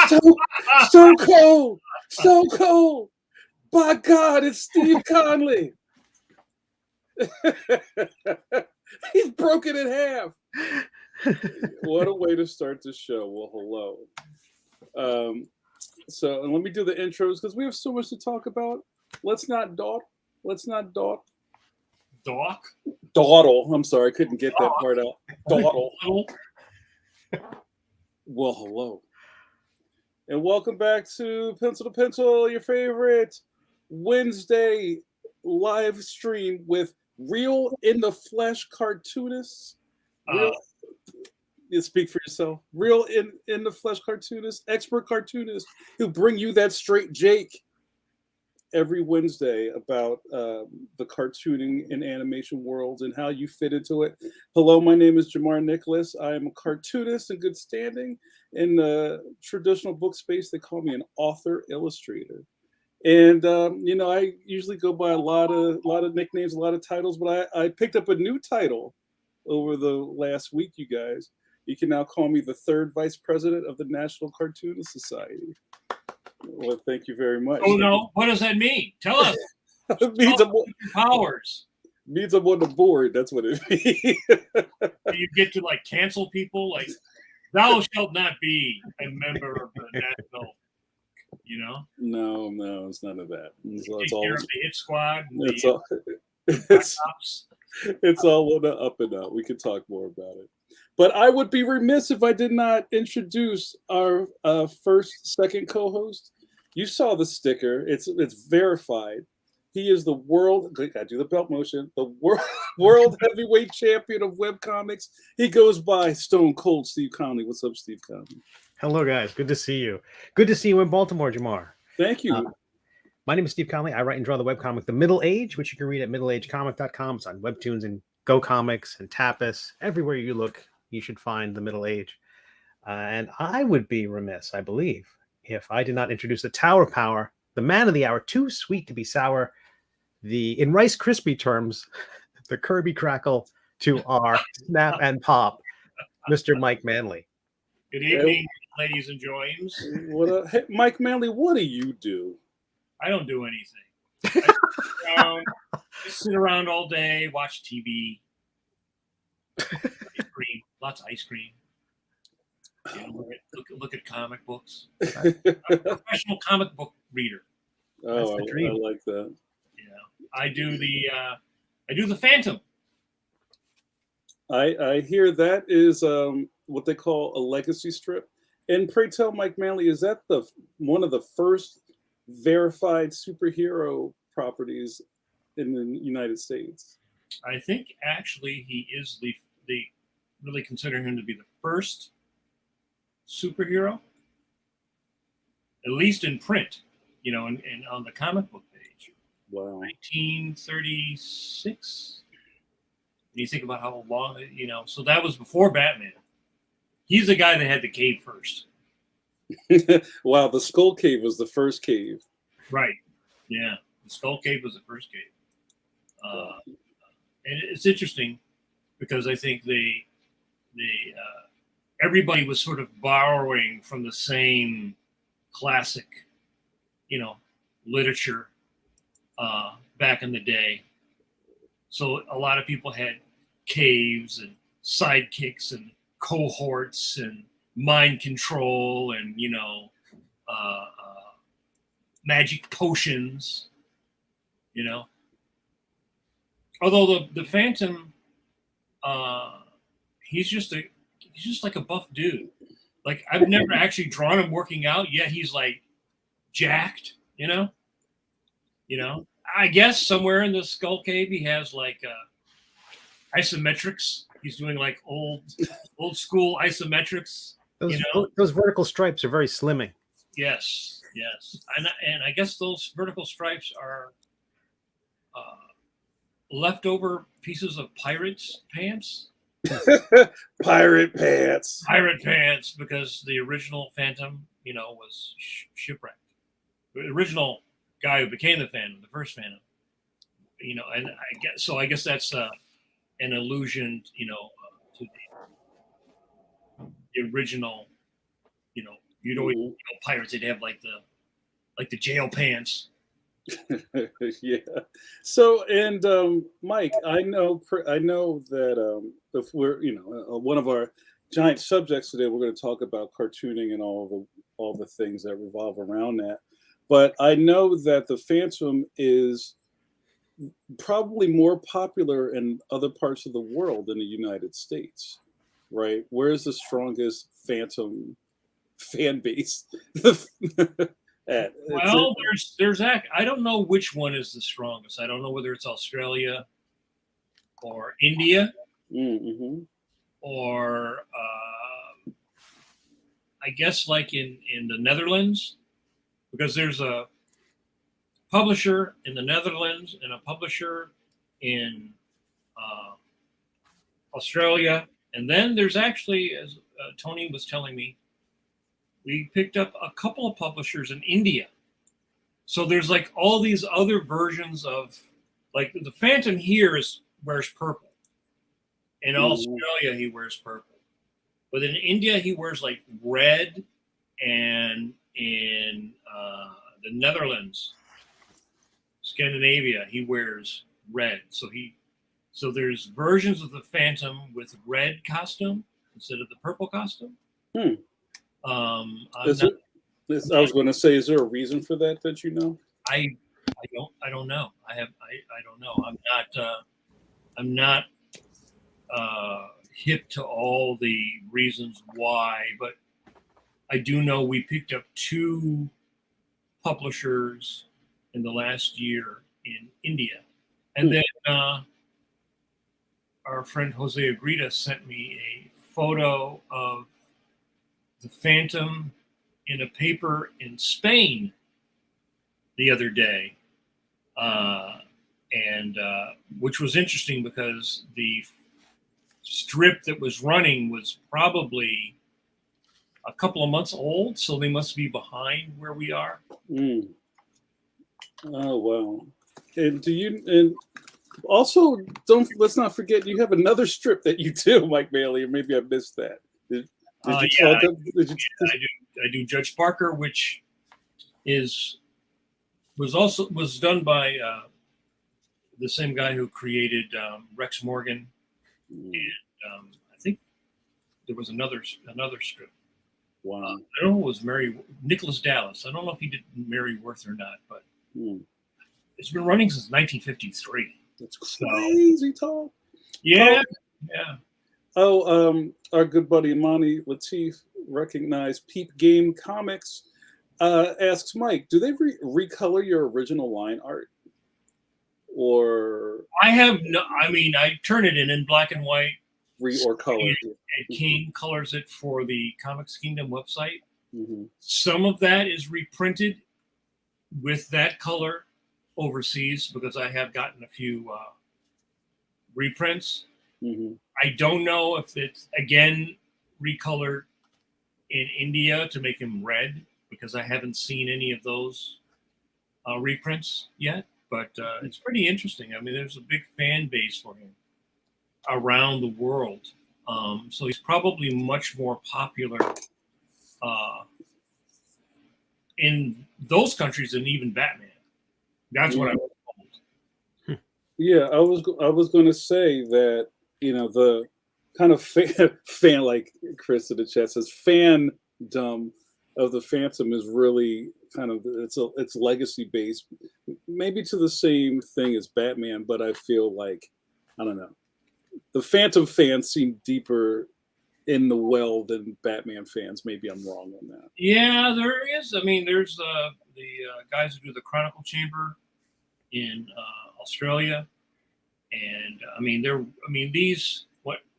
So, so cold. So cold. By God, it's Steve Conley. He's broken in half. What a way to start the show. Well, hello. So, and let me do the intros because we have so much to talk about. Let's not dawdle. Dawdle. I'm sorry, I couldn't get that part out. Dawdle. Well, hello. And welcome back to Pencil to Pencil, your favorite Wednesday live stream with real in the flesh cartoonists. You speak for yourself. Real in the flesh cartoonists, expert cartoonists who bring you that straight Jake every Wednesday about the cartooning and animation worlds and how you fit into it. Hello, my name is JAMAR Nicholas. I am a cartoonist in good standing. In the traditional book space, they call me an author illustrator. And I usually go by a lot of nicknames, a lot of titles, but I picked up a new title over the last week, you guys. You can now call me the third vice president of the National Cartoonist Society. Well, thank you very much. Oh no! What does that mean? Tell us. It means powers. Means I'm on the board. That's what it means. You get to like cancel people, like thou shalt not be a member of the national. You know? No, it's none of that. It's all the hit squad. It's all on the up and up. We can talk more about it. But I would be remiss if I did not introduce our second co-host. You saw the sticker. It's verified. He is the world. I do the belt motion. The world heavyweight champion of webcomics. He goes by Stone Cold Steve Conley. What's up, Steve Conley? Hello, guys. Good to see you. Good to see you in Baltimore, Jamar. Thank you. My name is Steve Conley. I write and draw the webcomic The Middle Age, which you can read at middleagecomic.com. It's on Webtoons and Go Comics and Tapas. Everywhere you look, you should find The Middle Age. And I would be remiss, I believe, if I did not introduce the Tower Power, the man of the hour, too sweet to be sour, in Rice Krispie terms, the Kirby Crackle to our Snap and Pop, Mr. Mike Manley. Good evening, ladies and joins. Hey, Mike Manley, what do you do? I don't do anything. I sit around all day, watch TV. Ice cream, lots of ice cream. Look at comic books. I'm a professional comic book reader. Oh, I like that. Yeah, I do the Phantom. I hear that is what they call a legacy strip. And pray tell, Mike Manley, is that one of the first verified superhero properties in the United States? I think actually he is the really consider him to be the first superhero, at least in print, and on the comic book page. Wow. 1936. And you think about how long, so that was before Batman. He's the guy that had the cave first. Wow, the Skull Cave was the first cave. Right. Yeah, the Skull Cave was the first cave. And it's interesting because I think everybody was sort of borrowing from the same classic, literature back in the day. So a lot of people had caves and sidekicks and cohorts and mind control and magic potions, although the Phantom, he's just like a buff dude. Like I've never actually drawn him working out, yet he's like jacked, I guess somewhere in the Skull Cave he has like isometrics. He's doing like old school isometrics. Those vertical stripes are very slimming. Yes, and I guess those vertical stripes are leftover pieces of pirates' pants. Pirate pants, because the original Phantom, was shipwrecked. The original guy who became the Phantom, the first Phantom, and I guess that's an allusion, to the original, You'd always pirates. They'd have like the jail pants. Yeah. So, and Mike, I know that if we're, one of our giant subjects today, we're going to talk about cartooning and all the things that revolve around that. But I know that the Phantom is probably more popular in other parts of the world than the United States, right? Where's the strongest Phantom fan base at? Well, there's I don't know which one is the strongest. I don't know whether it's Australia or India or I guess like in the Netherlands, because there's a publisher in the Netherlands and a publisher in Australia, and then there's actually, as Tony was telling me, we picked up a couple of publishers in India. So there's like all these other versions of, like the Phantom here wears purple. In Australia, he wears purple. But in India, he wears like red, and in the Netherlands, Scandinavia, he wears red. So there's versions of the Phantom with red costume instead of the purple costume. I was going to say, is there a reason for that you know? I don't know. I don't know. I'm not hip to all the reasons why, but I do know we picked up 2 publishers in the last year in India, and then our friend Jose Agrita sent me a photo of the Phantom in a paper in Spain the other day, and which was interesting because the strip that was running was probably a couple of months old, so they must be behind where we are. Oh wow! And also let's not forget you have another strip that you do, Mike Manley, or maybe I missed that. I do Judge Parker, which was done by the same guy who created Rex Morgan, and I think there was another strip. Wow. I don't know if it was Nicholas Dallas. I don't know if he did Mary Worth or not, but it's been running since 1953. That's crazy talk. Yeah, yeah. Oh, our good buddy Monty Latif, recognized Peep Game Comics, asks Mike, do they recolor your original line art? Or I have no. I mean, I turn it in black and white. Or color. And King colors it for the Comics Kingdom website. Some of that is reprinted with that color overseas because I have gotten a few reprints. I don't know if it's again recolored in India to make him red because I haven't seen any of those reprints yet. But it's pretty interesting. I mean, there's a big fan base for him around the world. So he's probably much more popular in those countries than even Batman. That's what I was told. Yeah, I was going to say that, the kind of fan like Chris in the chat says, fandom of the Phantom is really kind of it's legacy based, maybe to the same thing as Batman, but I feel like, I don't know, the Phantom fans seem deeper in the well than Batman fans. Maybe I'm wrong on that. Yeah, there is. I mean, there's the guys who do the Chronicle Chamber in Australia, and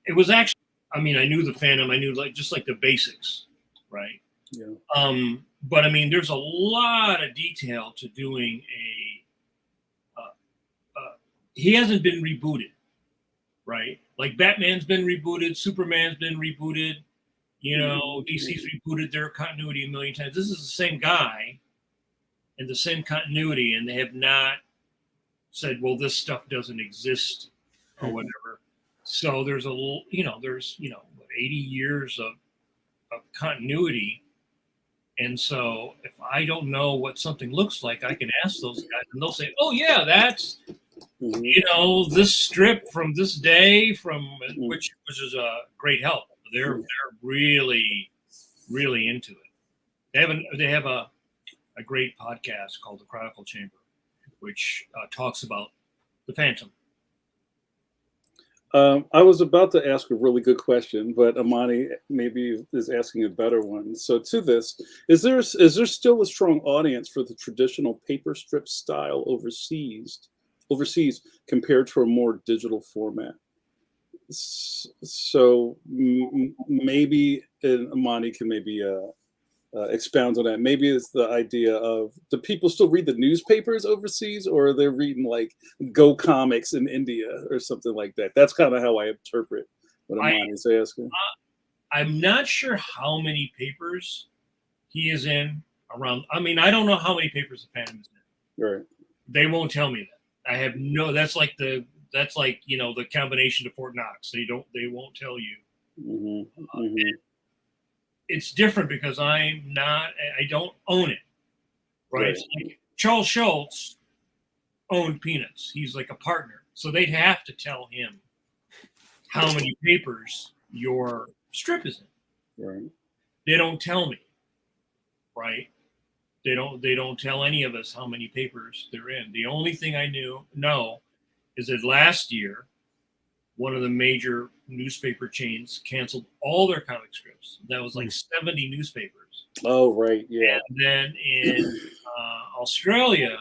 it was actually. I mean, I knew the Phantom. I knew just like the basics, right? Yeah. But I mean, there's a lot of detail to doing he hasn't been rebooted, right? Like Batman's been rebooted, Superman's been rebooted, DC's rebooted their continuity a million times. This is the same guy and the same continuity, and they have not said, well, this stuff doesn't exist or whatever. So there's 80 years of continuity And so if I don't know what something looks like, I can ask those guys and they'll say, oh yeah, that's, this strip from this day which is a great help. They're really, really into it. They have a great podcast called The Chronicle Chamber, which talks about the Phantom. I was about to ask a really good question, but Amani maybe is asking a better one. So to this, is there still a strong audience for the traditional paper strip style overseas compared to a more digital format? So maybe Amani can maybe expound on that. Maybe it's the idea of, do people still read the newspapers overseas, or they're reading like Go Comics in India or something like that? That's kind of how I interpret what Amani's asking. I'm not sure how many papers he is in around. I mean, I don't know how many papers the Phantom is in. Right. They won't tell me that. I have no. That's like the combination to Fort Knox. They won't tell you. It's different because I don't own it, right? It's like Charles Schultz owned Peanuts. He's like a partner. So they'd have to tell him how many papers your strip is in. Right. They don't tell me, right? They don't tell any of us how many papers they're in. The only thing I know is that last year, one of the major newspaper chains canceled all their comic strips. That was like 70 newspapers. Oh, right. Yeah. And then in Australia,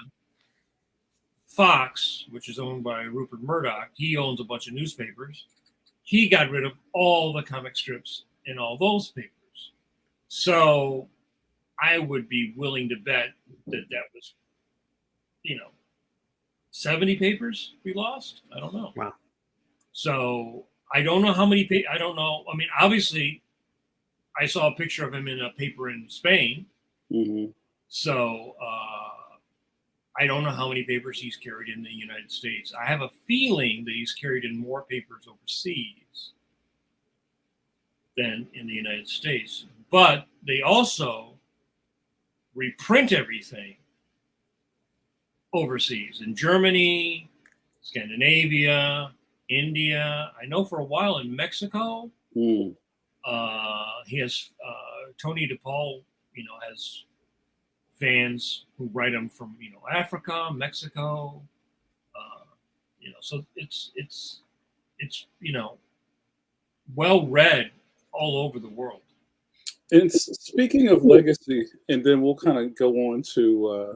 Fox, which is owned by Rupert Murdoch, he owns a bunch of newspapers. He got rid of all the comic strips in all those papers. So I would be willing to bet that was, 70 papers we lost. I don't know. Wow. So I don't know how many. I don't know. I mean, obviously, I saw a picture of him in a paper in Spain. So I don't know how many papers he's carried in the United States. I have a feeling that he's carried in more papers overseas than in the United States. But they also reprint everything overseas in Germany, Scandinavia, India. I know for a while in Mexico, he has Tony DePaul, has fans who write him from Africa, Mexico, so it's well read all over the world. And speaking of legacy, and then we'll kind of go on to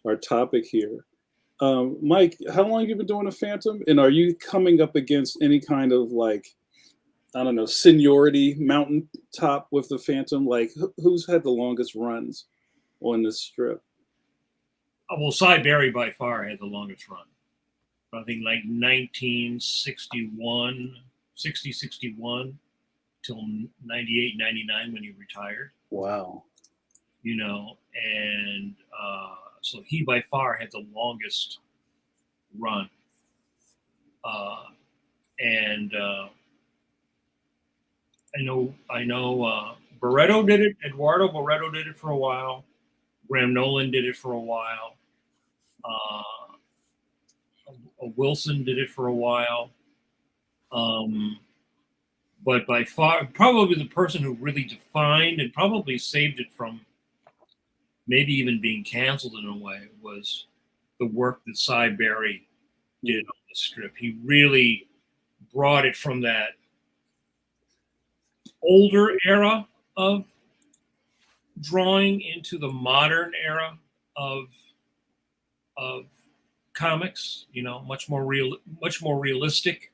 our topic here. Mike, how long have you been doing a Phantom? And are you coming up against any kind of seniority mountaintop with the Phantom? Like, who's had the longest runs on this strip? Well, Cy Berry by far had the longest run. I think like 1961 till 98, 99 when he retired. Wow. And so he by far had the longest run. And I know Barreto did it. Eduardo Barreto did it for a while. Graham Nolan did it for a while. Wilson did it for a while. But by far, probably the person who really defined and probably saved it from maybe even being canceled in a way was the work that Cy Berry did on the strip. He really brought it from that older era of drawing into the modern era of comics, much more realistic.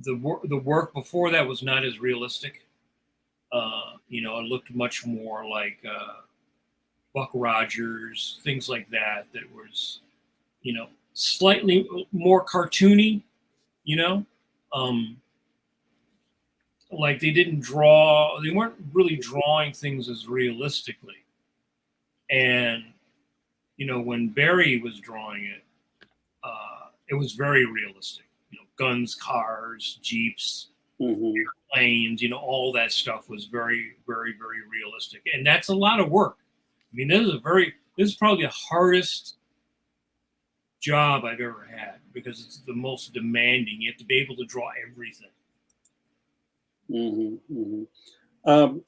The work before that was not as realistic. It looked much more like Buck Rogers, things like that. That was, slightly more cartoony. Like they weren't really drawing things as realistically. And when Barry was drawing it, it was very realistic. Guns, cars, jeeps, planes, all that stuff was very, very, very realistic. And that's a lot of work. I mean, this is probably the hardest job I've ever had because it's the most demanding. You have to be able to draw everything.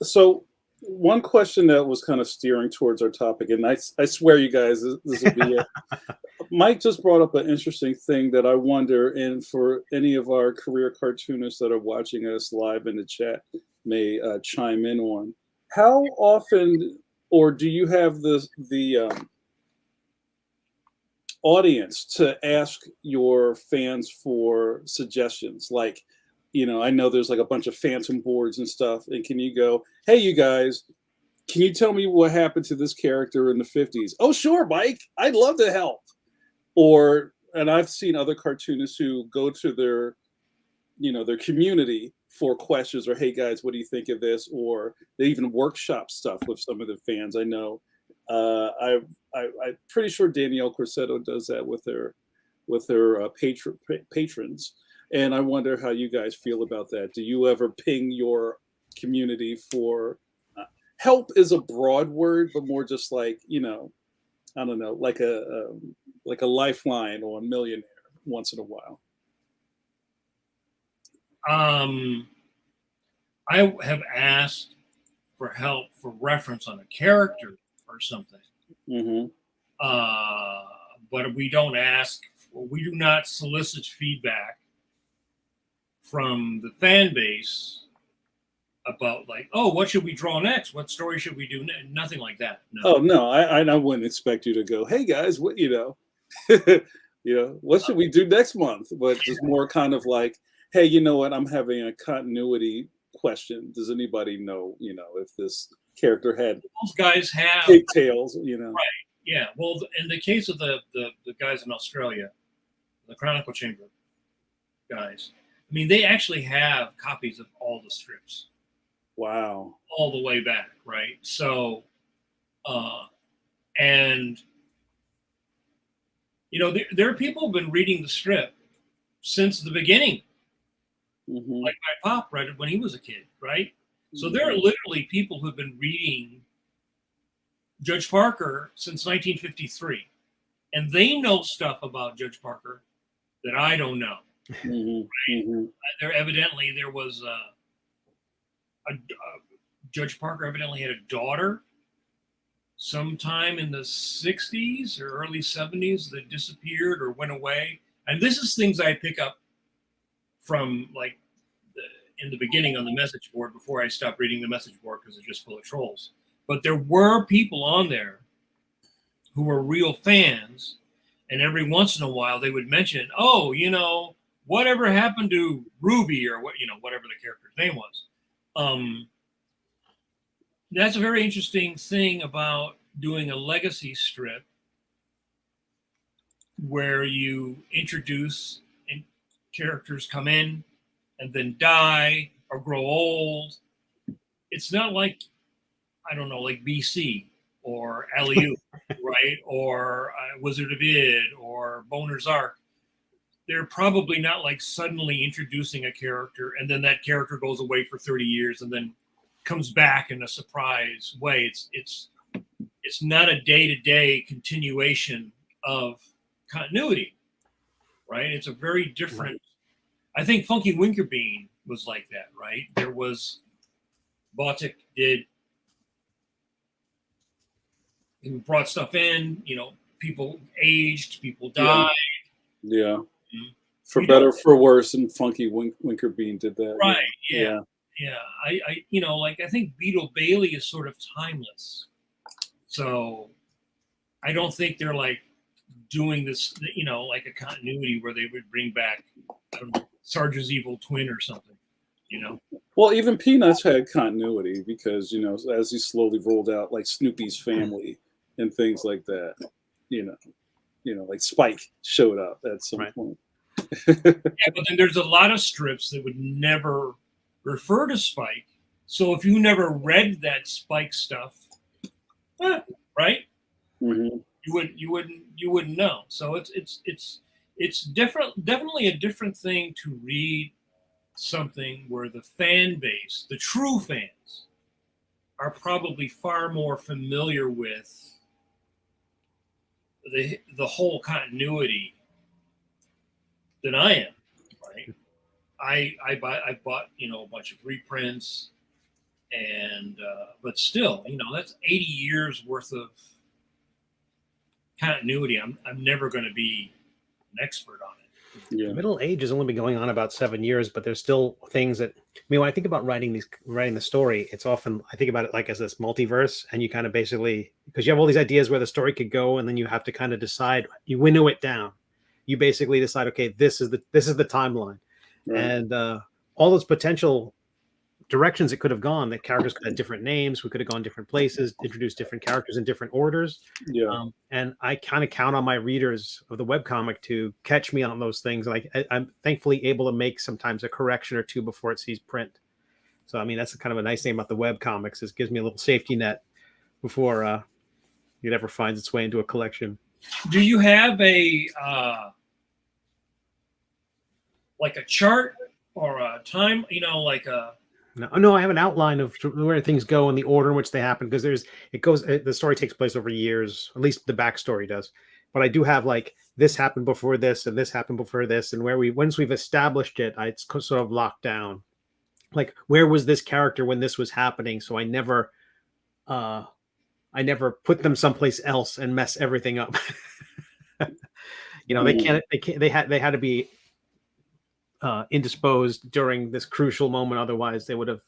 So one question that was kind of steering towards our topic, and I swear you guys, this will be it. Mike just brought up an interesting thing that I wonder, and for any of our career cartoonists that are watching us live in the chat may chime in on. How often, or do you have the audience to ask your fans for suggestions? Like, I know there's like a bunch of phantom boards and stuff, and can you go, hey, you guys, can you tell me what happened to this character in the 50s? Oh, sure, Mike, I'd love to help. And I've seen other cartoonists who go to their community for questions, or hey guys, what do you think of this? Or they even workshop stuff with some of the fans. I know I'm pretty sure Danielle Corsetto does that with her patrons. And I wonder how you guys feel about that. Do you ever ping your community for help? Is a broad word, but more just like, I don't know, like a lifeline or a millionaire once in a while. I have asked for help for reference on a character or something. But we do not solicit feedback from the fan base about like, oh, what should we draw next? What story should we do? Nothing like that. No. Oh no, I wouldn't expect you to go, hey guys, what what should we do next month? But just more kind of like, hey, you know what? I'm having a continuity question. Does anybody know, if this character had those guys have pigtails, Right. Yeah. Well, in the case of the guys in Australia, the Chronicle Chamber guys, I mean, they actually have copies of all the strips. Wow. All the way back, right? So, and there are people who've been reading the strip since the beginning. Like my pop read it when he was a kid, right? So there are literally people who've been reading Judge Parker since 1953, and they know stuff about Judge Parker that I don't know. Right? There was Judge Parker evidently had a daughter sometime in the 60s or early 70s that disappeared or went away. And this is things I pick up from like in the beginning on the message board before I stopped reading the message board because it's just full of trolls. But there were people on there who were real fans, and every once in a while they would mention, oh, whatever happened to Ruby or whatever the character's name was. That's a very interesting thing about doing a legacy strip where you introduce and characters come in and then die or grow old. It's not like, I don't know, like BC or Alley-Oop, right? Or Wizard of Id or Boner's Ark. They're probably not like suddenly introducing a character and then that character goes away for 30 years and then comes back in a surprise way. It's not a day-to-day continuation of continuity, right? It's a very different. I think Funky Winkerbean was like that, right? There was Baltic he brought stuff in, people aged, people died. Yeah. For better, for worse, and Funky Winkerbean did that. Right. Yeah. I think Beetle Bailey is sort of timeless. So I don't think they're like doing this, like a continuity where they would bring back, I don't know, Sarge's evil twin or something, Well, even Peanuts had continuity because, as he slowly rolled out like Snoopy's family and things like that, like Spike showed up at some point. Yeah, but then there's a lot of strips that would never refer to Spike. So if you never read that Spike stuff, right? Mm-hmm. You wouldn't know. So it's different, definitely a different thing to read something where the fan base, the true fans, are probably far more familiar with the whole continuity than I am. Right? I bought a bunch of reprints, and but still, that's 80 years worth of continuity. I'm never going to be an expert on it. Yeah. The Middle Age has only been going on about 7 years, but there's still things that, I mean, when I think about writing the story, it's often, I think about it like as this multiverse, and you kind of basically, because you have all these ideas where the story could go, and then you have to kind of decide, you winnow it down. You basically decide, okay, this is the timeline. Right. And all those potential directions it could have gone, that characters could have different names, we could have gone different places, introduced different characters in different orders. Yeah. And I kind of count on my readers of the webcomic to catch me on those things. And I'm thankfully able to make sometimes a correction or two before it sees print. So, I mean, that's kind of a nice thing about the webcomics, is it gives me a little safety net before it ever finds its way into a collection. Do you have a like a chart or a time, like a... No, I have an outline of where things go in the order in which they happen, because the story takes place over years, at least the backstory does. But I do have like, this happened before this and this happened before this, and once we've established it, it's sort of locked down. Like, where was this character when this was happening? So I never put them someplace else and mess everything up. They had to be indisposed during this crucial moment, otherwise they would have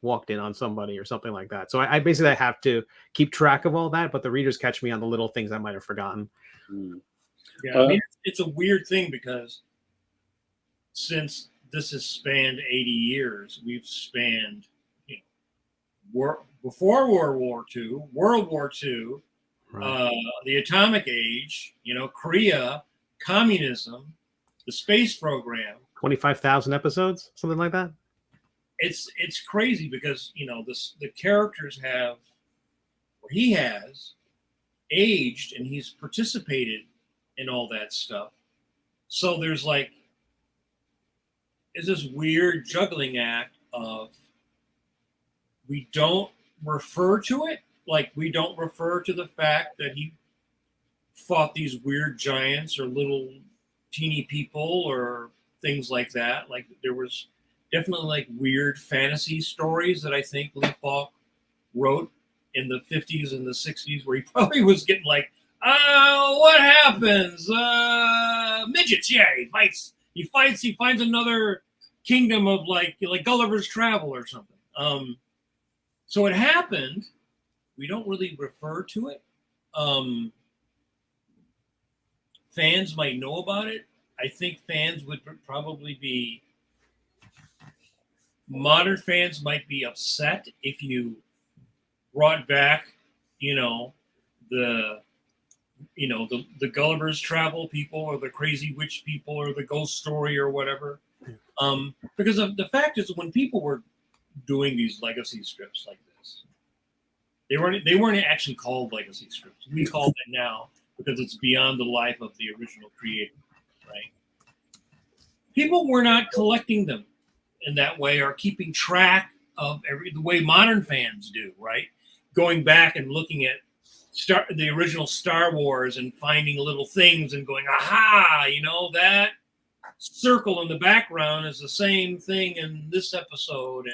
walked in on somebody or something like that. So I basically have to keep track of all that, but the readers catch me on the little things I might have forgotten. Yeah, I mean, it's a weird thing, because since this has spanned 80 years, we've spanned before World War II, World War II, Right. The atomic age, Korea, communism, the space program. 25,000 episodes, something like that. It's crazy, because the characters have, or he has, aged, and he's participated in all that stuff. So there's this weird juggling act of, we don't refer to it, like we don't refer to the fact that he fought these weird giants or little teeny people or things like that. Like, there was definitely like weird fantasy stories that I think Lee Falk wrote in the 50s and the 60s, where he probably was getting like, what happens? Midgets, yeah, he finds another kingdom of like Gulliver's Travel or something. So it happened. We don't really refer to it. Fans might know about it. I think fans would probably be, modern fans might be upset if you brought back, the Gulliver's Travel people, or the Crazy Witch people, or the Ghost Story, or whatever. Because of the fact is, when people were doing these legacy strips like this, they weren't actually called legacy strips. We call them now, because it's beyond the life of the original creator, right? People were not collecting them in that way, or keeping track of the way modern fans do, right? Going back and looking at the original Star Wars and finding little things and going, aha, that circle in the background is the same thing in this episode, and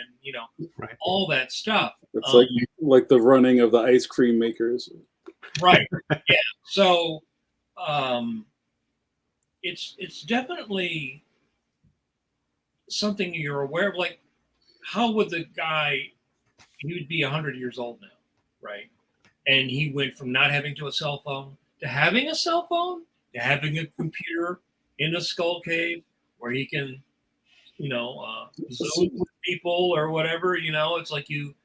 Right. all that stuff. It's like the running of the ice cream makers. Right. Yeah. So it's definitely something you're aware of. Like, how would the guy, he would be 100 years old now, right? And he went from not having a cell phone to having a cell phone, to having a computer in a skull cave where he can, Zoom with people or whatever. It's like you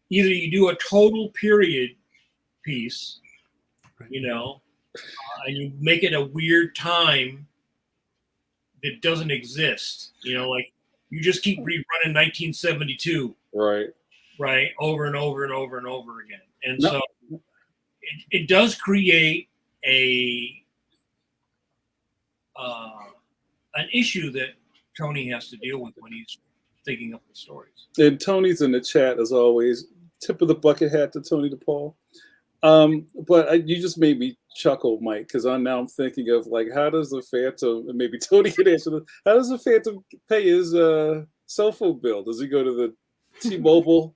do a total period piece, Right. and you make it a weird time that doesn't exist. Like, you just keep rerunning 1972, right, over and over and over and over again. And so it does create an issue that Tony has to deal with when he's thinking up the stories. And Tony's in the chat as always. Tip of the bucket hat to Tony DePaul. But you just made me chuckle, Mike, because now I'm thinking of like, how does the Phantom, and maybe Tony can answer this, how does the Phantom pay his cell phone bill? Does he go to the T-Mobile?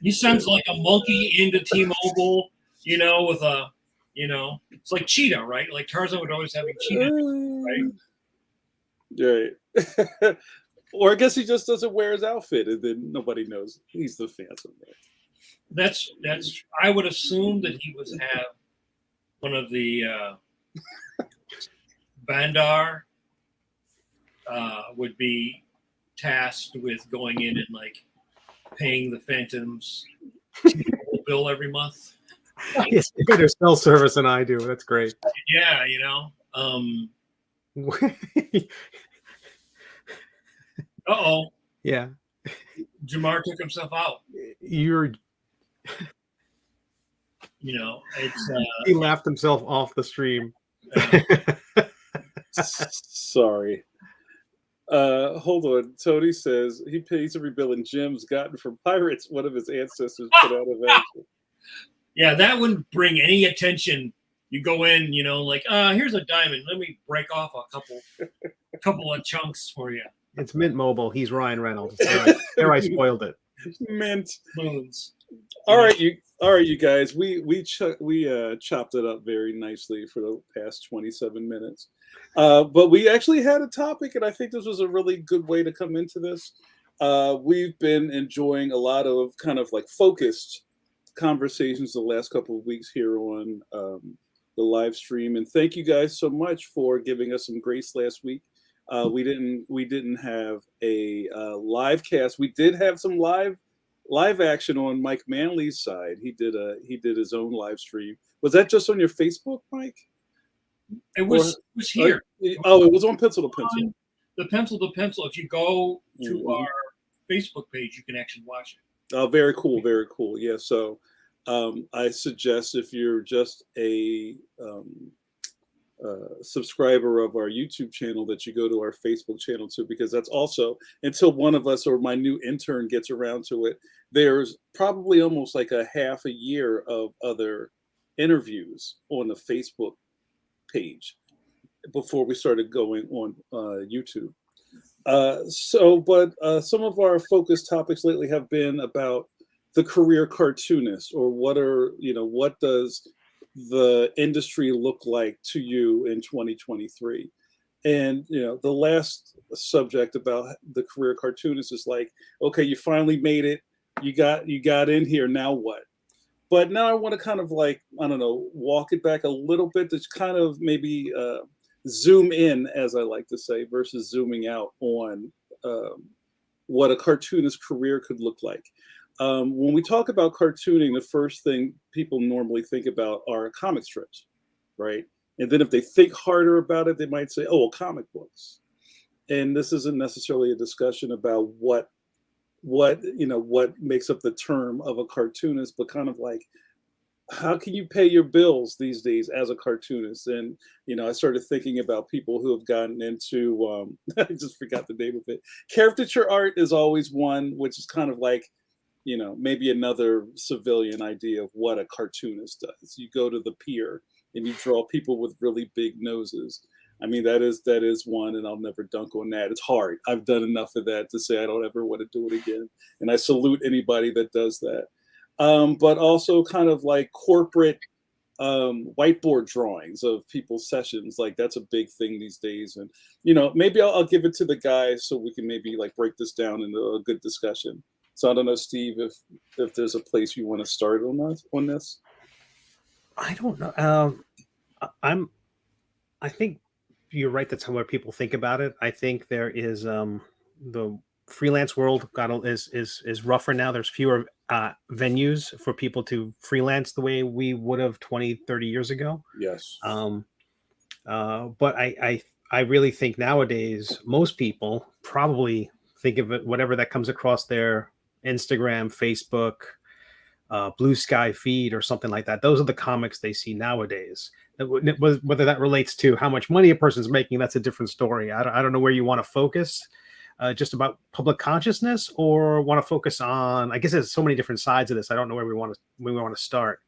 He sounds like a monkey into T-Mobile, with a, it's like Cheetah, right? Like Tarzan would always have a Cheetah, right? Right. Or I guess he just doesn't wear his outfit, and then nobody knows he's the Phantom. Right? That's. I would assume that he would have one of the Bandar would be tasked with going in and like paying the Phantom's T-Mobile bill every month. Yes, better cell service than I do. That's great. Yeah, Uh-oh. Yeah. Jamar took himself out. You're. It's. He laughed himself off the stream. Sorry. Hold on. Tony says he pays every bill in gems gotten from pirates. One of his ancestors put out of action. Yeah, that wouldn't bring any attention. You go in, here's a diamond. Let me break off a couple of chunks for you. It's Mint Mobile. He's Ryan Reynolds. There, I spoiled it. Mint Moons. All right, you guys. We chopped it up very nicely for the past 27 minutes. But we actually had a topic, and I think this was a really good way to come into this. We've been enjoying a lot of kind of like focused conversations the last couple of weeks here on the live stream, and thank you guys so much for giving us some grace last week. We didn't have a live cast. We did have some live action on Mike Manley's side. He did his own live stream. Was that just on your Facebook, Mike? It was here. It was on Pencil to Pencil. The Pencil to Pencil. If you go to our Facebook page, you can actually watch it. Oh, very cool, very cool. Yeah, so I suggest if you're just a subscriber of our YouTube channel that you go to our Facebook channel too, because that's also, until one of us or my new intern gets around to it, there's probably almost like a half a year of other interviews on the Facebook page before we started going on YouTube. But some of our focus topics lately have been about the career cartoonist, or what does the industry look like to you in 2023? And the last subject about the career cartoonist is like, okay, you finally made it, you got in here, now what? But now I want to kind of like, I don't know, walk it back a little bit to kind of maybe zoom in, as I like to say, versus zooming out on what a cartoonist career could look like. When we talk about cartooning, the first thing people normally think about are comic strips, right? And then if they think harder about it, they might say, oh, well, comic books. And this isn't necessarily a discussion about what makes up the term of a cartoonist, but kind of like, how can you pay your bills these days as a cartoonist? And, I started thinking about people who have gotten into, I just forgot the name of it. Caricature art is always one, which is kind of like, maybe another civilian idea of what a cartoonist does. You go to the pier and you draw people with really big noses. I mean, that is one, and I'll never dunk on that. It's hard. I've done enough of that to say I don't ever want to do it again. And I salute anybody that does that. But also kind of like corporate whiteboard drawings of people's sessions. Like that's a big thing these days. And, maybe I'll give it to the guys so we can maybe like break this down into a good discussion. So I don't know, Steve, if there's a place you want to start on this. I don't know. I think you're right. That's how people think about it. I think there is the freelance world is rougher now. There's fewer venues for people to freelance the way we would have 20, 30 years ago. Yes. But I really think nowadays most people probably think of it, whatever that comes across their Instagram, Facebook, Blue Sky feed or something like that. Those are the comics they see nowadays. Whether that relates to how much money a person's making, that's a different story. I don't know where you want to focus, just about public consciousness, or want to focus on. I guess there's so many different sides of this. I don't know where we want to start.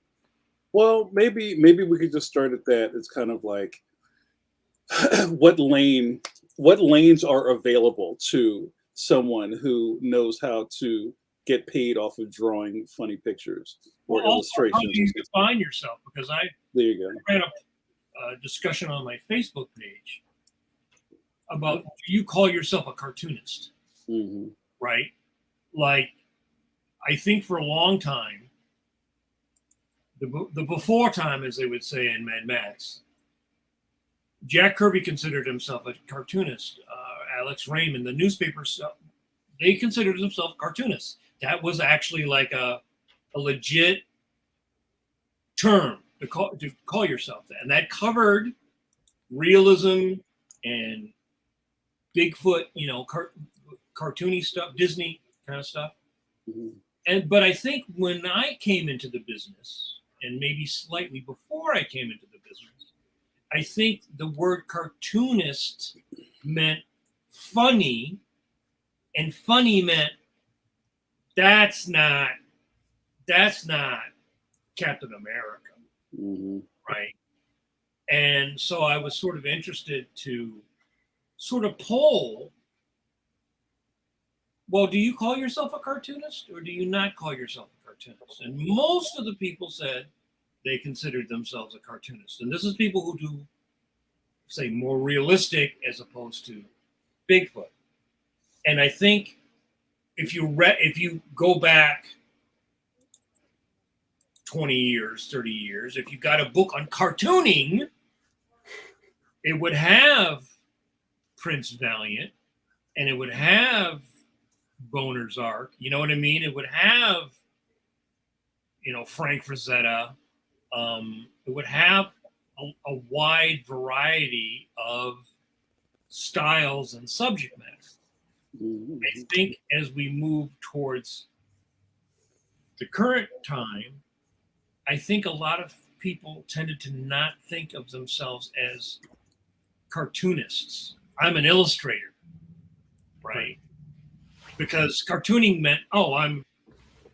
Well, maybe we could just start at that. It's kind of like what lanes are available to someone who knows how to get paid off of drawing funny pictures or illustrations. How do you define yourself? Because there you go. I ran a discussion on my Facebook page about, do you call yourself a cartoonist? Mm-hmm. Right? Like, I think for a long time, the before time, as they would say in Mad Max, Jack Kirby considered himself a cartoonist. Alex Raymond, the newspapers, they considered themselves cartoonists. That was actually like a legit term to call yourself that. And that covered realism and Bigfoot, cartoony stuff, Disney kind of stuff. Mm-hmm. But I think when I came into the business, and maybe slightly before I came into the business, I think the word cartoonist meant funny, and funny meant that's not Captain America, mm-hmm. right? And so I was sort of interested to sort of poll, well, do you call yourself a cartoonist or do you not call yourself a cartoonist? And most of the people said they considered themselves a cartoonist. And this is people who do, say, more realistic as opposed to Bigfoot. And I think if you go back 20 years, 30 years, if you got a book on cartooning, it would have Prince Valiant, and it would have Boner's Ark. You know what I mean? It would have, Frank Frazetta. It would have a wide variety of styles and subject matter. Mm-hmm. I think as we move towards the current time, I think a lot of people tended to not think of themselves as cartoonists. I'm an illustrator, right? Because cartooning meant, oh, I'm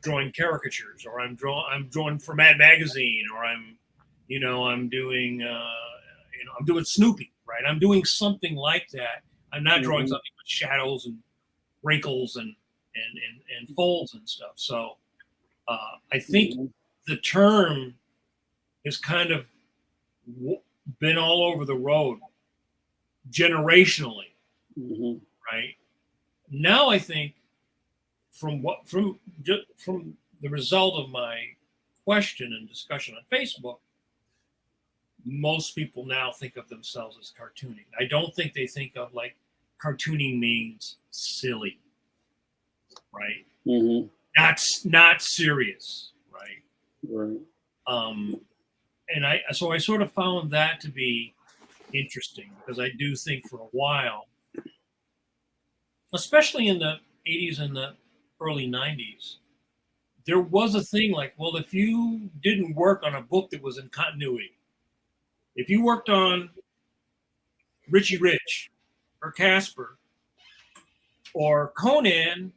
drawing caricatures, or I'm drawing for Mad Magazine, or I'm doing, I'm doing Snoopy, right? I'm doing something like that. I'm not drawing Mm-hmm. something with shadows and wrinkles and folds and stuff. So I think Mm-hmm. the term has kind of been all over the road generationally, Mm-hmm. right? Now I think from the result of my question and discussion on Facebook, most people now think of themselves as cartooning. I don't think they think of like cartooning means silly, right? Mm-hmm. Not serious, right? Right. And I sort of found that to be interesting, because I do think for a while, especially in the 80s and the early 90s, there was a thing like, well, if you didn't work on a book that was in continuity, if you worked on Richie Rich or Casper or Conan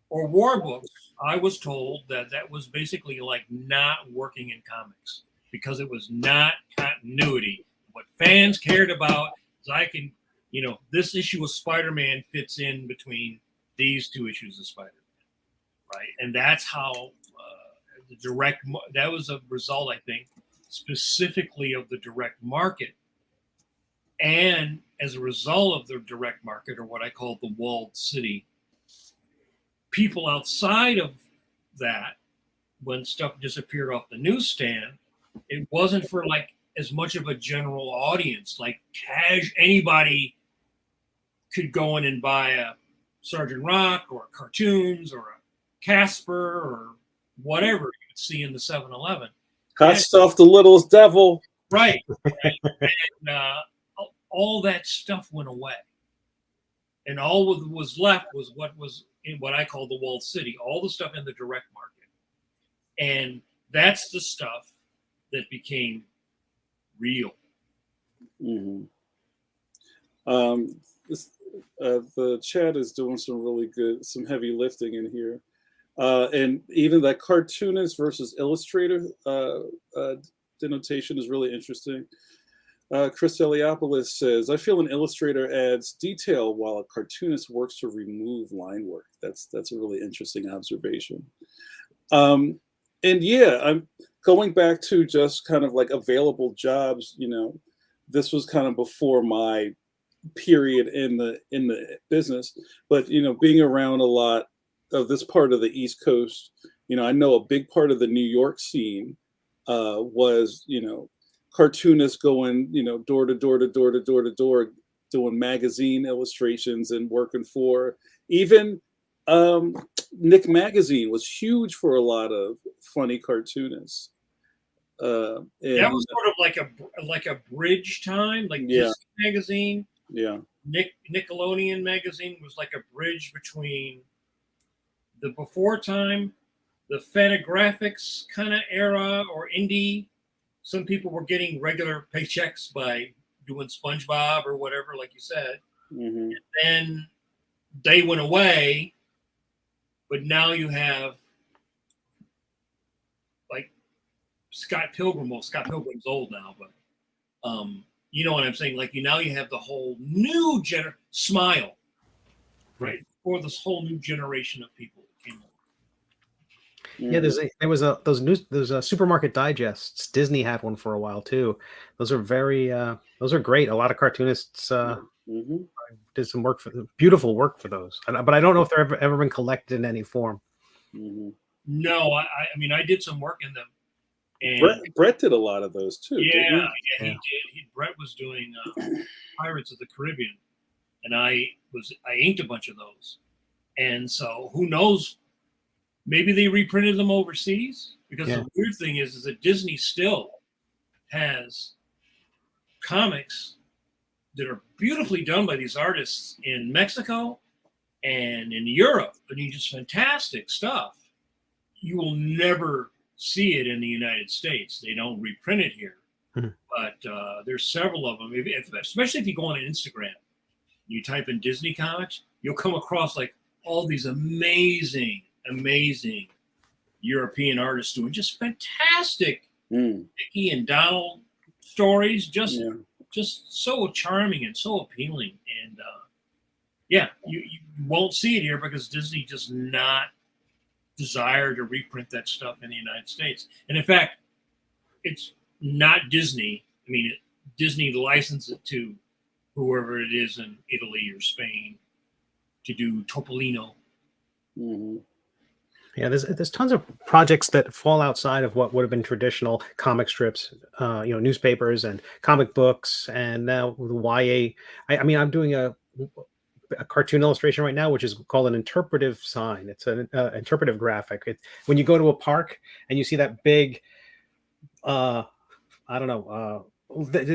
or War Books, I was told that was basically like not working in comics, because it was not continuity. What fans cared about is this issue of Spider-Man fits in between these two issues of Spider-Man, right? And that's how that was a result, I think, specifically of the direct market. And as a result of the direct market, or what I call the walled city, people outside of that, when stuff disappeared off the newsstand, it wasn't for like as much of a general audience. Like anybody could go in and buy a Sergeant Rock or cartoons or a Casper or whatever you would see in the 7-Eleven. Hot Stuff, The Littlest Devil. Right. And all that stuff went away. And all that was left was what was in what I call the walled city, all the stuff in the direct market. And that's the stuff that became real. Mm-hmm. The chat is doing some heavy lifting in here. And even that cartoonist versus illustrator denotation is really interesting. Chris Eliopoulos says, I feel an illustrator adds detail while a cartoonist works to remove line work. That's a really interesting observation. And yeah, I'm going back to just kind of like available jobs. This was kind of before my period in the business, but being around a lot of this part of the East Coast, I know a big part of the New York scene was cartoonists going door to door to door to door to door doing magazine illustrations and working for even Nick Magazine was huge for a lot of funny cartoonists. And, that was sort of like a bridge time, like yeah. Disney Magazine. Yeah. Nickelodeon Magazine was like a bridge between the before time, the Fantagraphics kind of era or indie. Some people were getting regular paychecks by doing SpongeBob or whatever, like you said. Mm-hmm. And then they went away, but now you have like Scott Pilgrim. Well, Scott Pilgrim's old now, but you know what I'm saying? Like now you have the whole new Smile, right? For this whole new generation of people that came over. Yeah, there was those supermarket digests. Disney had one for a while too. Those are those are great. A lot of cartoonists did some beautiful work for those. But I don't know if they're ever been collected in any form. Mm-hmm. No, I mean I did some work in them. And Brett did a lot of those too. Yeah, he did. Brett was doing Pirates of the Caribbean, and I inked a bunch of those. And so who knows? Maybe they reprinted them overseas, because the weird thing is that Disney still has comics that are beautifully done by these artists in Mexico and in Europe, and just fantastic stuff. You will never see it in the United States. They don't reprint it here. But there's several of them. Especially if you go on Instagram, you type in Disney comics, you'll come across like all these amazing European artists doing just fantastic Mickey and Donald stories, just so charming and so appealing. And you won't see it here because Disney does not desire to reprint that stuff in the United States. And in fact, it's not Disney. I mean, Disney licensed it to whoever it is in Italy or Spain to do Topolino. Mm-hmm. Yeah, there's tons of projects that fall outside of what would have been traditional comic strips, newspapers and comic books, and now the YA. I mean, I'm doing a cartoon illustration right now, which is called an interpretive sign. It's an interpretive graphic. When you go to a park and you see that big, the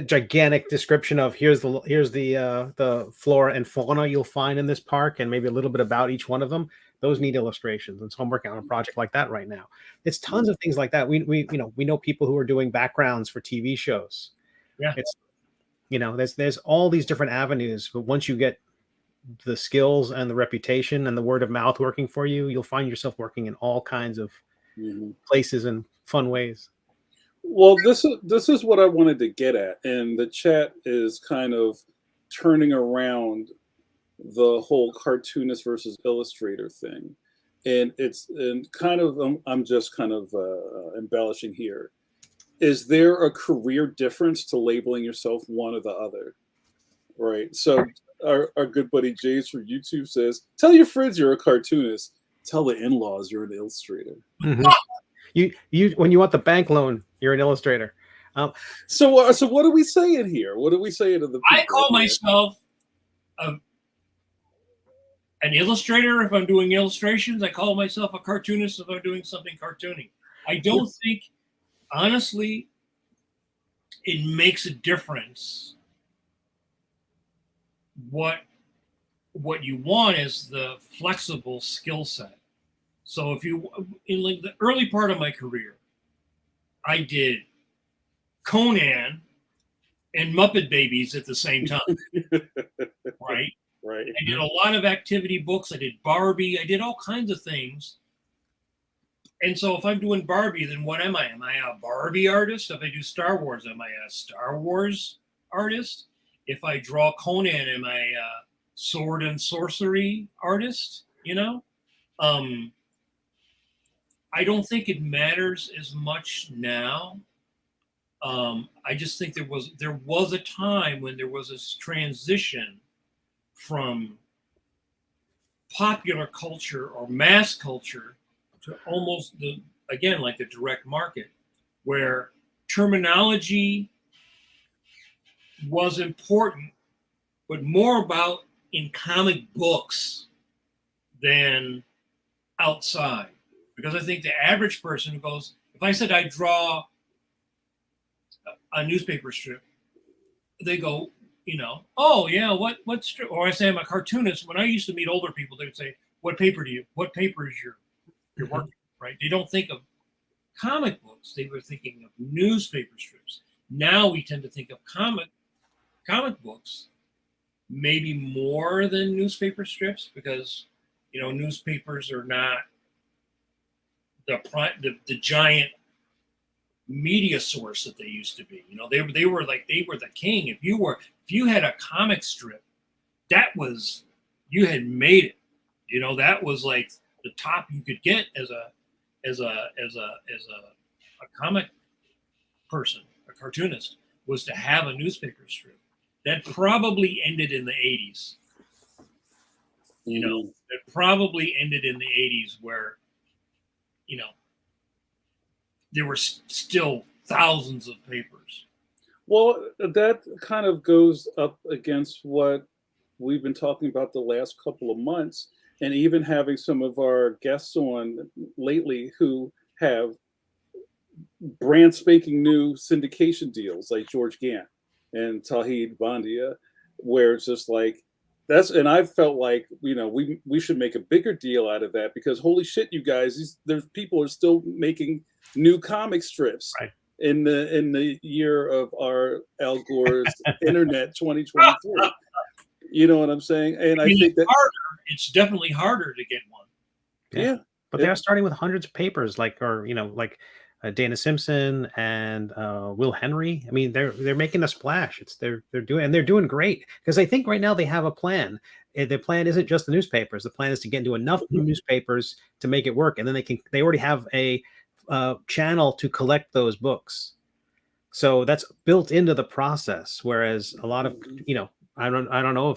gigantic description of here's the flora and fauna you'll find in this park, and maybe a little bit about each one of them. Those need illustrations, and so I'm working on a project like that right now. It's tons of things like that. We know people who are doing backgrounds for TV shows. Yeah, it's there's all these different avenues, but once you get the skills and the reputation and the word of mouth working for you, you'll find yourself working in all kinds of places and fun ways. Well, this is what I wanted to get at, and the chat is kind of turning around the whole cartoonist versus illustrator thing, and I'm just kind of embellishing here. Is there a career difference to labeling yourself one or the other? Right. So our good buddy James from YouTube says, "Tell your friends you're a cartoonist. Tell the in-laws you're an illustrator." Mm-hmm. You when you want the bank loan, you're an illustrator. So what are we saying here? What are we saying to the people? I call myself an illustrator if I'm doing illustrations. I call myself a cartoonist if I'm doing something cartoony. I don't think, honestly, it makes a difference. What you want is the flexible skill set. So if you, in like the early part of my career, I did Conan and Muppet Babies at the same time, right? Right. I did a lot of activity books. I did Barbie. I did all kinds of things. And so if I'm doing Barbie, then what am I? Am I a Barbie artist? If I do Star Wars, am I a Star Wars artist? If I draw Conan, am I a sword and sorcery artist? You know? I don't think it matters as much now. I just think there was a time when there was this transition from popular culture or mass culture to almost like the direct market, where terminology was important, but more about in comic books than outside. Because I think the average person who goes, if I said I draw a newspaper strip, they go, oh yeah, what strip? Or I say I'm a cartoonist. When I used to meet older people, they would say, what paper is your work, right? They don't think of comic books. They were thinking of newspaper strips. Now we tend to think of comic books maybe more than newspaper strips, because newspapers are not the giant media source that they used to be. They were the king. If you had a comic strip, you had made it. That was like the top you could get as a comic person, a cartoonist, was to have a newspaper strip. That probably ended in the 80s. It probably ended in the 80s, where there were still thousands of papers. Well, that kind of goes up against what we've been talking about the last couple of months, and even having some of our guests on lately who have brand spanking new syndication deals like George Gant and Tawhid Bandia, where it's just like and I felt like we should make a bigger deal out of that, because holy shit, you guys, there's people are still making new comic strips. Right. In the year of our Al Gore's internet 2023. You know what I'm saying? And I think that it's definitely harder to get one. Yeah. But they are starting with hundreds of papers, like Dana Simpson and Will Henry. I mean, they're making a splash. They're doing great, because I think right now they have a plan. The plan isn't just the newspapers. The plan is to get into enough newspapers to make it work, and then they already have a channel to collect those books. So that's built into the process. Whereas a lot of I don't know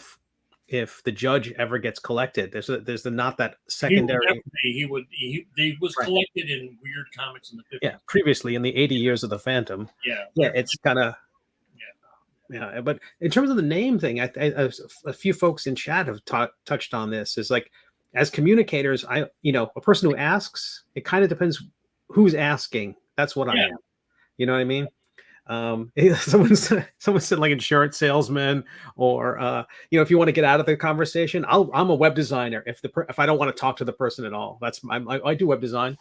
if the Judge ever gets collected. There's not that secondary. He was collected in Weird Comics in the 50s. Yeah, previously in the 80 years of the Phantom. Yeah, it's kind of. Yeah, but in terms of the name thing, a few folks in chat have touched on this. Is like, as communicators, a person who asks, it kind of depends who's asking. That's what I am. You know what I mean? Someone said like insurance salesman, or if you want to get out of the conversation, I'm a web designer. If I don't want to talk to the person at all, I do web design.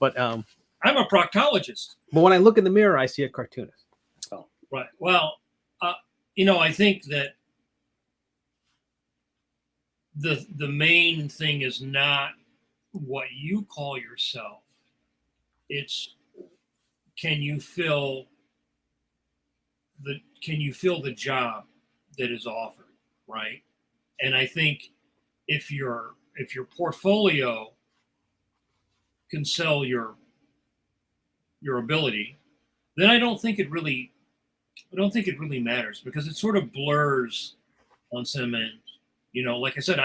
But I'm a proctologist. But when I look in the mirror, I see a cartoonist. Oh, right. Well, I think that the main thing is not what you call yourself. It's can you fill the job that is offered, right? And I think if your portfolio can sell your ability, then I don't think it really matters, because it sort of blurs on some end. Like I said,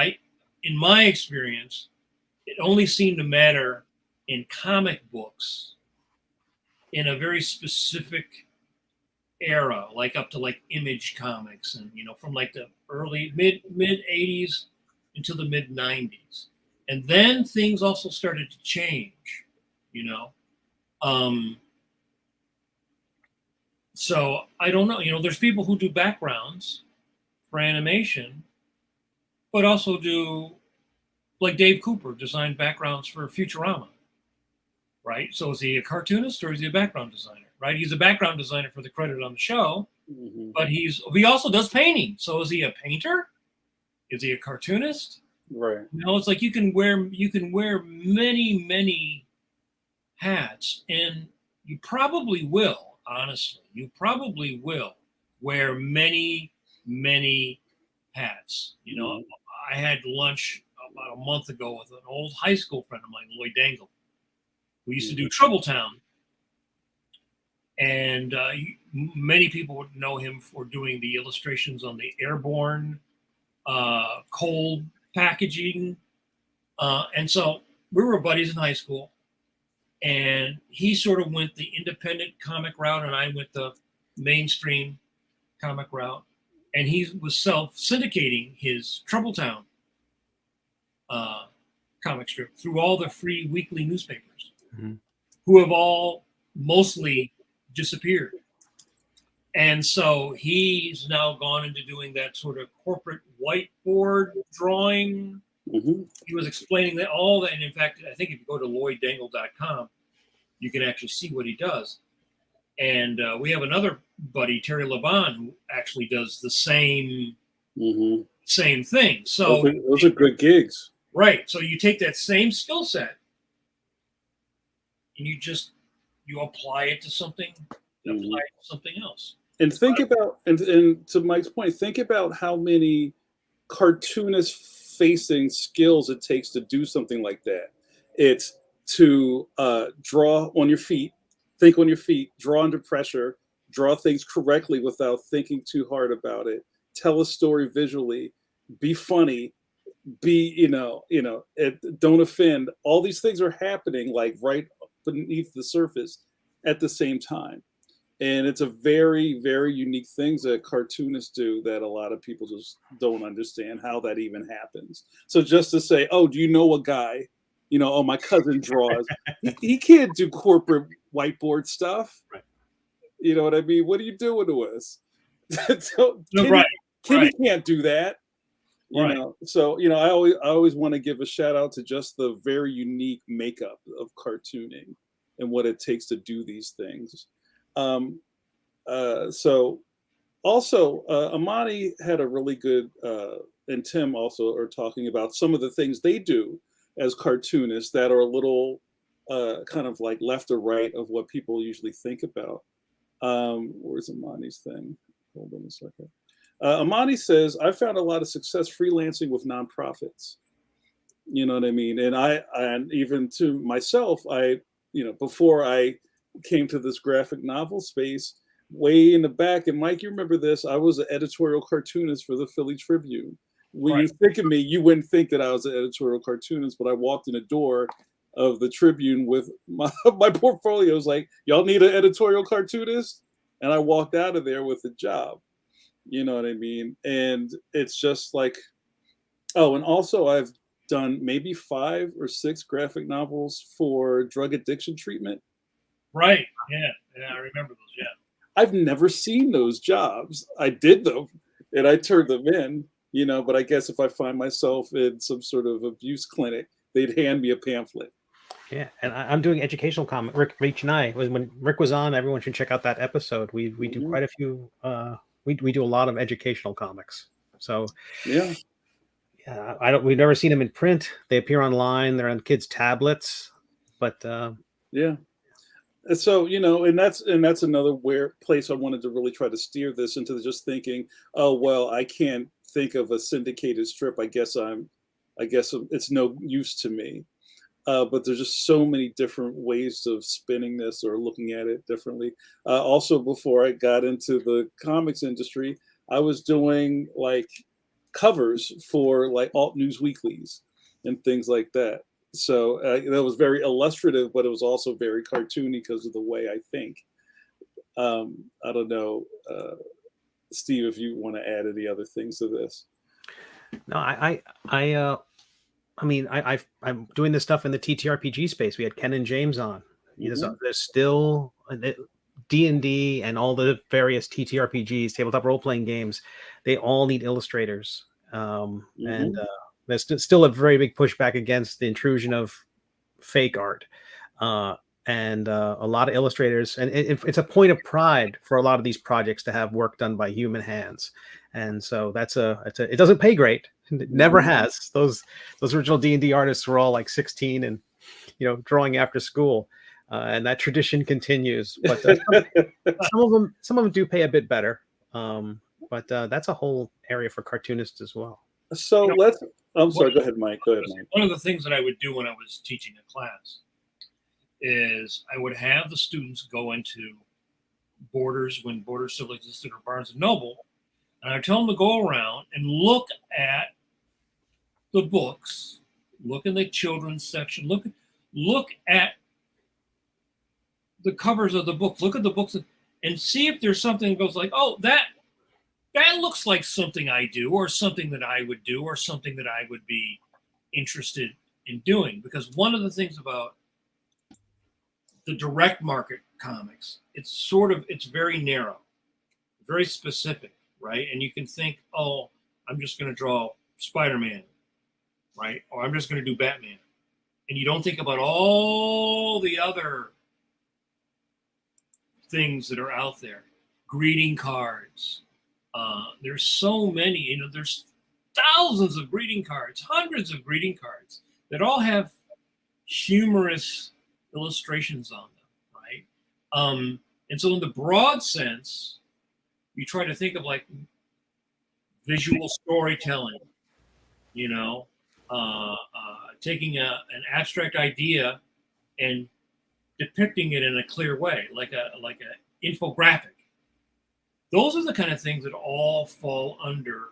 in my experience, it only seemed to matter in comic books in a very specific era, like up to like Image Comics, and from like the early mid 80s until the mid 90s. And then things also started to change, so I don't know. There's people who do backgrounds for animation, but also do, like Dave Cooper designed backgrounds for Futurama, right? So is he a cartoonist or is he a background designer, right? He's a background designer for the credit on the show, Mhm. but he also does painting. So is he a painter? Is he a cartoonist? Right. You know, it's like you can wear many hats, and you probably will. Honestly, you probably will wear many hats. You know, Mhm. I had lunch about a month ago with an old high school friend of mine, Lloyd Dangle, who used to do Troubletown, and many people would know him for doing the illustrations on the Airborne cold packaging. And so we were buddies in high school, and he sort of went the independent comic route, and I went the mainstream comic route. And he was self-syndicating his Troubletown comic strip through all the free weekly newspapers, who have all mostly disappeared. And so he's now gone into doing that sort of corporate whiteboard drawing. Mhm. He was explaining that all that. And in fact, I think if you go to lloyddangle.com, you can actually see what he does. And we have another buddy, Terry Laban, who actually does the same thing. So those are good gigs. Right. So you take that same skill set and you apply it to something, else. And think about, and to Mike's point, think about how many cartoonist facing skills it takes to do something like that. It's to draw on your feet, think on your feet, draw under pressure, draw things correctly without thinking too hard about it, tell a story visually, be funny, be don't offend. All these things are happening like right beneath the surface at the same time. And it's a very, very unique things that cartoonists do that a lot of people just don't understand how that even happens. So just to say, oh, do you know a guy? Oh, my cousin draws. he can't do corporate whiteboard stuff. Right. You know what I mean? What are you doing to us? So Kenny can't do that. So I always want to give a shout out to just the very unique makeup of cartooning and what it takes to do these things. So also Amani had a really good and Tim also are talking about some of the things they do as cartoonists that are a little kind of like left or right of what people usually think about. Where's Amani's thing? Hold on a second. Amani says, I found a lot of success freelancing with nonprofits. You know what I mean? And even to myself, before I came to this graphic novel space, way in the back, and Mike, you remember this, I was an editorial cartoonist for the Philly Tribune. When you think of me, you wouldn't think that I was an editorial cartoonist, but I walked in the door of the Tribune with my portfolio. Was like, y'all need an editorial cartoonist? And I walked out of there with a job. You know what I mean? And it's just like, oh, and also I've done maybe 5 or 6 graphic novels for drug addiction treatment. Right. Yeah, I remember those. Yeah. I've never seen those jobs. I did them and I turned them in, but I guess if I find myself in some sort of abuse clinic, they'd hand me a pamphlet. Yeah, and I'm doing educational comic. Rick Reach and I, when Rick was on, everyone should check out that episode. We do quite a few. We do a lot of educational comics. So yeah, we've never seen them in print. They appear online. They're on kids' tablets, but yeah. So and that's another place I wanted to really try to steer this into just thinking, oh well, I can't think of a syndicated strip. I guess it's no use to me. But there's just so many different ways of spinning this or looking at it differently. Also, before I got into the comics industry, I was doing like covers for like alt news weeklies and things like that. So that was very illustrative, but it was also very cartoony because of the way I think. I don't know, Steve, if you want to add any other things to this. No, I'm doing this stuff in the TTRPG space. We had Ken and James on. There's still D&D and all the various TTRPGs, tabletop role-playing games. They all need illustrators. And there's still a very big pushback against the intrusion of fake art. and a lot of illustrators, and it's a point of pride for a lot of these projects to have work done by human hands. And so it doesn't pay great. It never has. Those original D&D artists were all like 16 and drawing after school, and that tradition continues. But some of them do pay a bit better. But that's a whole area for cartoonists as well. So I'm sorry. Go ahead, Mike. One of the things that I would do when I was teaching a class is I would have the students go into Borders, when Borders still existed, or Barnes and Noble, and I tell them to go around and look at the books, look in the children's section, look at the covers of the books, look at the books, and see if there's something that goes like, oh, that looks like something I do, or something that I would do, or something that I would be interested in doing. Because one of the things about the direct market comics, it's very narrow, very specific, right? And you can think, oh, I'm just going to draw Spider-Man, right? Or I'm just going to do Batman. And you don't think about all the other things that are out there. Greeting cards. There's so many, there's thousands of greeting cards, hundreds of greeting cards that all have humorous illustrations on them, right? And so in the broad sense, you try to think of like visual storytelling, taking an abstract idea and depicting it in a clear way, like a infographic. Those are the kind of things that all fall under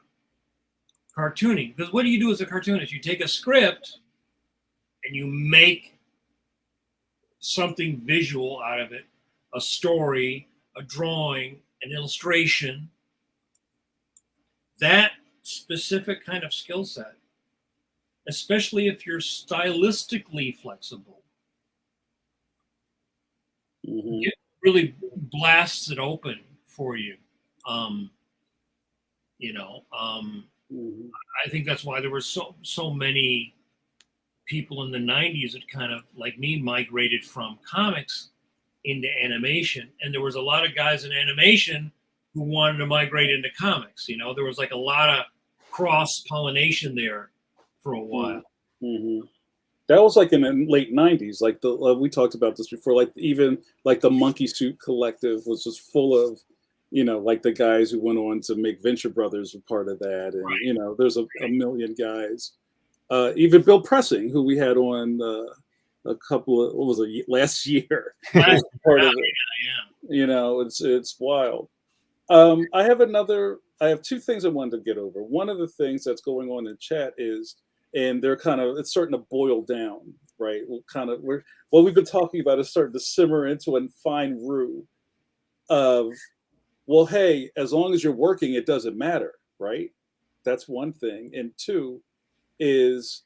cartooning. Because what do you do as a cartoonist? You take a script and you make something visual out of it, a story, a drawing, an illustration. That specific kind of skill set, especially if you're stylistically flexible, it really blasts it open for you. I think that's why there were so many people in the 90s that kind of, like me, migrated from comics into animation. And there was a lot of guys in animation who wanted to migrate into comics. There was like a lot of cross-pollination there for a while. That was like in the late 90s. Like we talked about this before, like even like the Monkey Suit Collective was just full of, like the guys who went on to make Venture Brothers were part of that. And, right. There's a million guys. Even Bill Pressing, who we had on a couple of, last year. Part of it. Yeah. It's wild. I have two things I wanted to get over. One of the things that's going on in chat is, and it's starting to boil down, right? What we've been talking about is starting to simmer into a fine roux of, well, hey, as long as you're working, it doesn't matter, right? That's one thing. And two is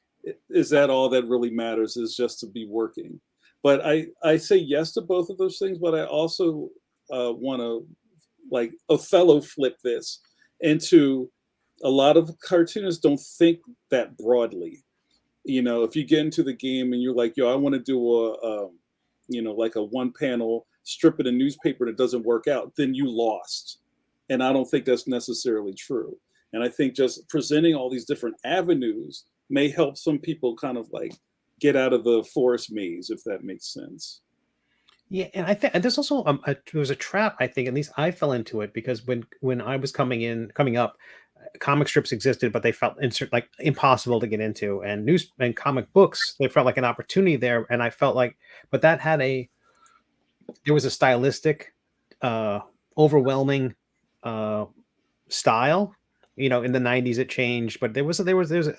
that all that really matters is just to be working? But I say yes to both of those things, but I also want to like Othello flip this into a lot of cartoonists don't think that broadly. If you get into the game and you're like, yo, I want to do like a one panel strip in a newspaper and it doesn't work out, then you lost. And I don't think that's necessarily true. And I think just presenting all these different avenues may help some people kind of like get out of the forest maze, if that makes sense. Yeah, and I think there's also there was a trap. I think at least I fell into it because when I was coming up, comic strips existed, but they felt like impossible to get into, and comic books, they felt like an opportunity there, and I felt like, but that had there was a stylistic, overwhelming style. In the 90s it changed, but there was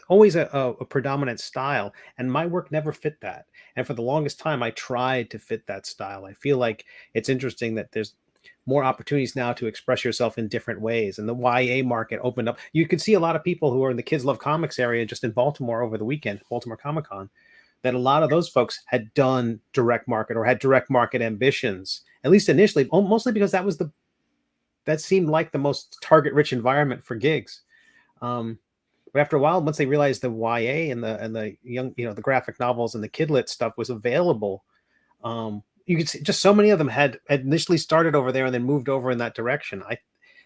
always a predominant style, and my work never fit that. And for the longest time, I tried to fit that style. I feel like it's interesting that there's more opportunities now to express yourself in different ways. And the YA market opened up. You could see a lot of people who are in the Kids Love Comics area just in Baltimore over the weekend, Baltimore Comic Con, that a lot of those folks had done direct market or had direct market ambitions, at least initially, mostly because that seemed like the most target-rich environment for gigs. But after a while, once they realized the YA and the young, the graphic novels and the kidlit stuff was available, you could see just so many of them had initially started over there and then moved over in that direction.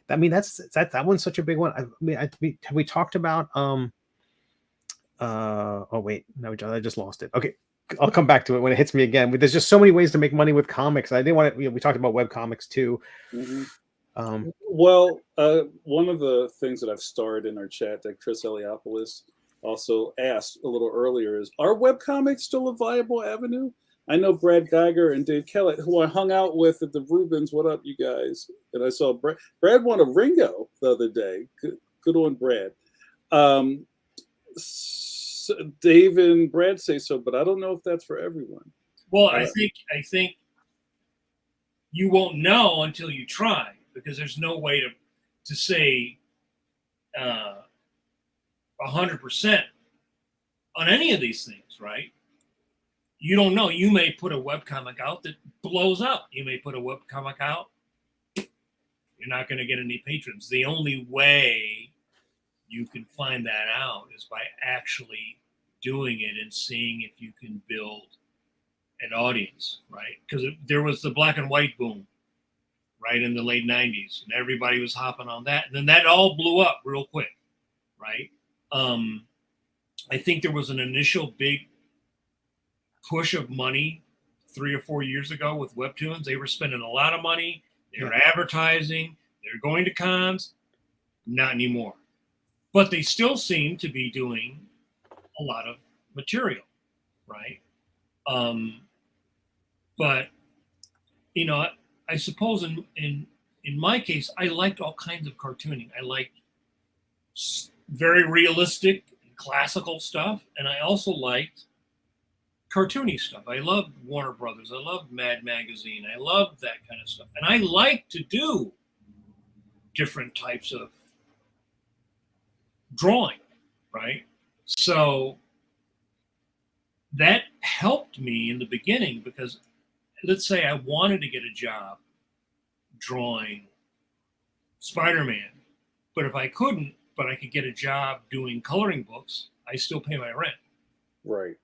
I mean, that one's such a big one. I mean, have we talked about oh wait, no, I just lost it. Okay, I'll come back to it when it hits me again. There's just so many ways to make money with comics. I didn't want to. We talked about web comics too. Well, one of the things that I've starred in our chat that Chris Eliopoulos also asked a little earlier is: are webcomics still a viable avenue? I know Brad Geiger and Dave Kellett, who I hung out with at the Rubens. What up, you guys? And I saw Brad won a Ringo the other day. Good on Brad. Dave and Brad say so, but I don't know if that's for everyone. Well, I think you won't know until you try, because there's no way to say 100% on any of these things, right? You don't know. You may put a webcomic out that blows up. You may put a webcomic out, you're not going to get any patrons. The only way you can find that out is by actually doing it and seeing if you can build an audience, right? Because there was the black and white boom, right, in the late 90s, and everybody was hopping on that. And then that all blew up real quick, right? I think there was an initial big push of money 3 or 4 years ago with webtoons. They were spending a lot of money. They were advertising. They were going to cons. Not anymore. But they still seem to be doing a lot of material, right? But, you know, I suppose in my case, I liked all kinds of cartooning. I liked very realistic and classical stuff. And I also liked cartoony stuff. I loved Warner Brothers. I loved Mad Magazine. I loved that kind of stuff. And I like to do different types of drawing, right? So that helped me in the beginning, because let's say I wanted to get a job drawing Spider-Man, but if I couldn't, but I could get a job doing coloring books, I still pay my rent. Right.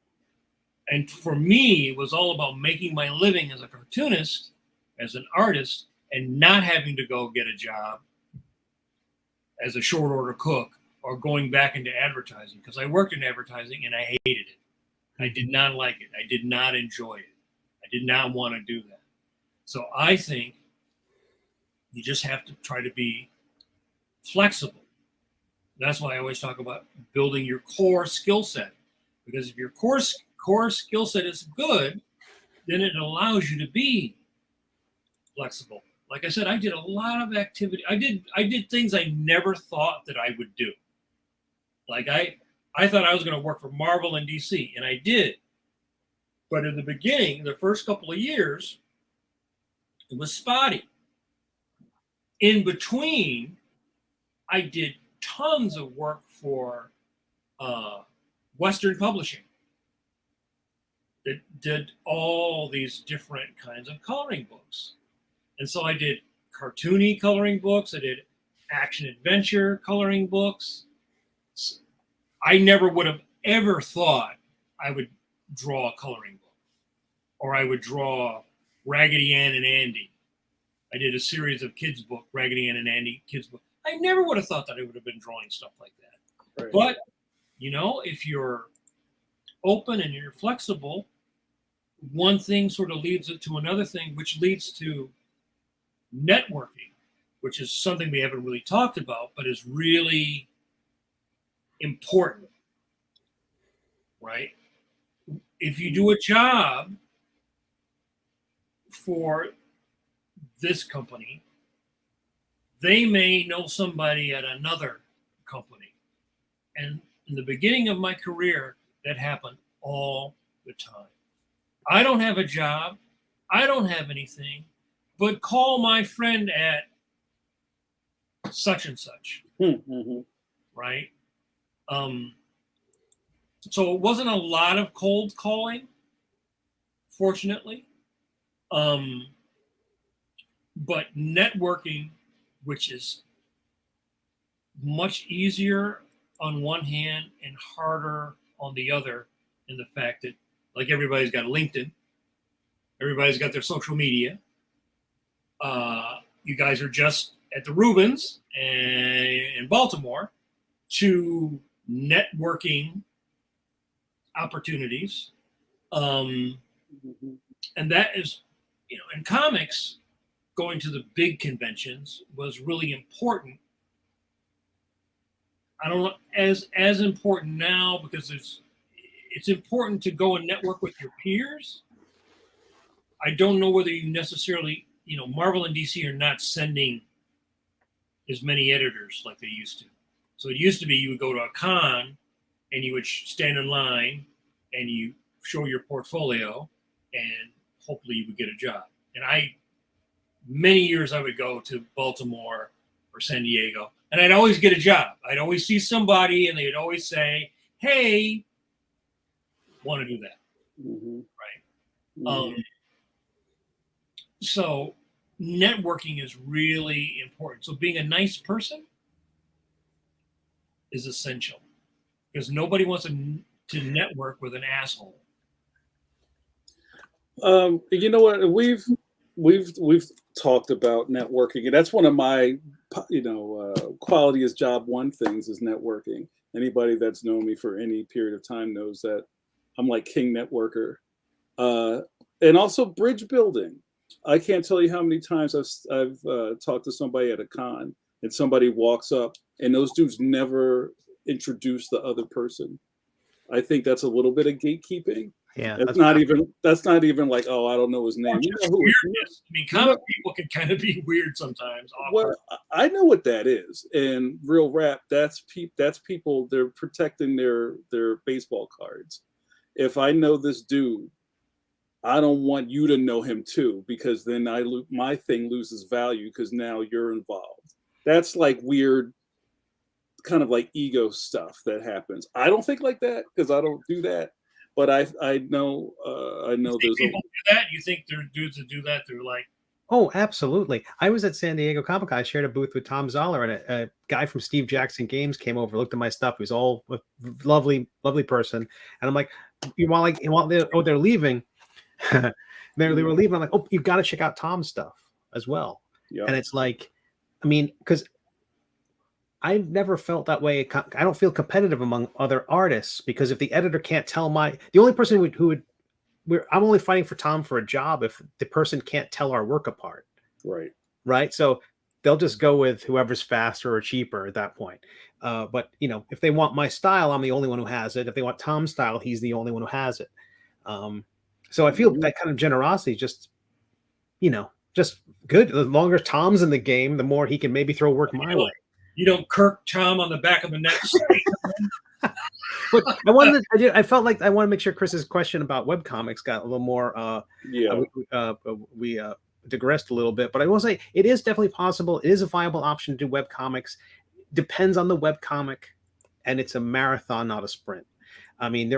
And for me, it was all about making my living as a cartoonist, as an artist, and not having to go get a job as a short order cook or going back into advertising, because I worked in advertising and I hated it. I did not like it. I did not enjoy it. I did not want to do that. So I think you just have to try to be flexible. That's why I always talk about building your core skill set, because if your core skill set is good, then it allows you to be flexible. Like I said, I did a lot of activity. I did things I never thought that I would do. Like I thought I was going to work for Marvel and DC, and I did. But in the beginning, the first couple of years, it was spotty. In between, I did tons of work for Western Publishing that did all these different kinds of coloring books. And so I did cartoony coloring books. I did action adventure coloring books. I never would have ever thought I would draw a coloring book, or I would draw Raggedy Ann and Andy. I did a series of kids' book, Raggedy Ann and Andy kids' book. I never would have thought that I would have been drawing stuff like that. Right. But, you know, if you're open and you're flexible, one thing sort of leads it to another thing, which leads to networking, which is something we haven't really talked about, but is really important, right? If you do a job for this company, they may know somebody at another company. And in the beginning of my career, that happened all the time. I don't have a job. I don't have anything, but call my friend at such and such, right? So it wasn't a lot of cold calling, fortunately. But networking, which is much easier on one hand and harder on the other, in the fact that, like, everybody's got LinkedIn, Everybody's got their social media. You guys are just at the Rubens in Baltimore to networking opportunities. And that is, in comics, going to the big conventions was really important. I don't know, as important now, because it's important to go and network with your peers. I don't know whether you necessarily, Marvel and DC are not sending as many editors like they used to. So it used to be you would go to a con and you would stand in line and you show your portfolio and hopefully you would get a job. And many years I would go to Baltimore or San Diego and I'd always get a job. I'd always see somebody and they'd always say, hey, want to do that. Right. So networking is really important. So being a nice person is essential because nobody wants to network with an asshole. You know what? We've talked about networking, and that's one of my quality is job one things is networking. Anybody that's known me for any period of time knows that I'm like king networker, and also bridge building. I can't tell you how many times I've talked to somebody at a con and somebody walks up and those dudes never introduce the other person. I think that's a little bit of gatekeeping. Yeah, that's not even like, oh, I don't know his name. Comic people can kind of be weird sometimes. Well, I know what that is. And real rap, that's people. They're protecting their baseball cards. If I know this dude, I don't want you to know him too, because then my thing loses value because now you're involved. That's like weird, kind of like ego stuff that happens. I don't think like that because I don't do that. But I know there's people do that. You think there are dudes that do that? They're like, oh, absolutely. I was at San Diego Comic Con. I shared a booth with Tom Zoller, and a guy from Steve Jackson Games came over, looked at my stuff. He was all a lovely person, and I'm like, they're leaving. they were leaving. I'm like, oh, you've got to check out Tom's stuff as well. Yep. And it's like, I mean, because I've never felt that way. I don't feel competitive among other artists because if the editor can't tell the only person I'm only fighting for Tom for a job if the person can't tell our work apart. Right. So they'll just go with whoever's faster or cheaper at that point. But if they want my style, I'm the only one who has it. If they want Tom's style, he's the only one who has it. So I feel that kind of generosity just good. The longer Tom's in the game, the more he can maybe throw work my way. You don't Kirk Tom on the back of the neck. But I felt like I want to make sure Chris's question about webcomics got a little more. We digressed a little bit, but I will say it is definitely possible. It is a viable option to do webcomics. Depends on the webcomic, and it's a marathon, not a sprint. I mean,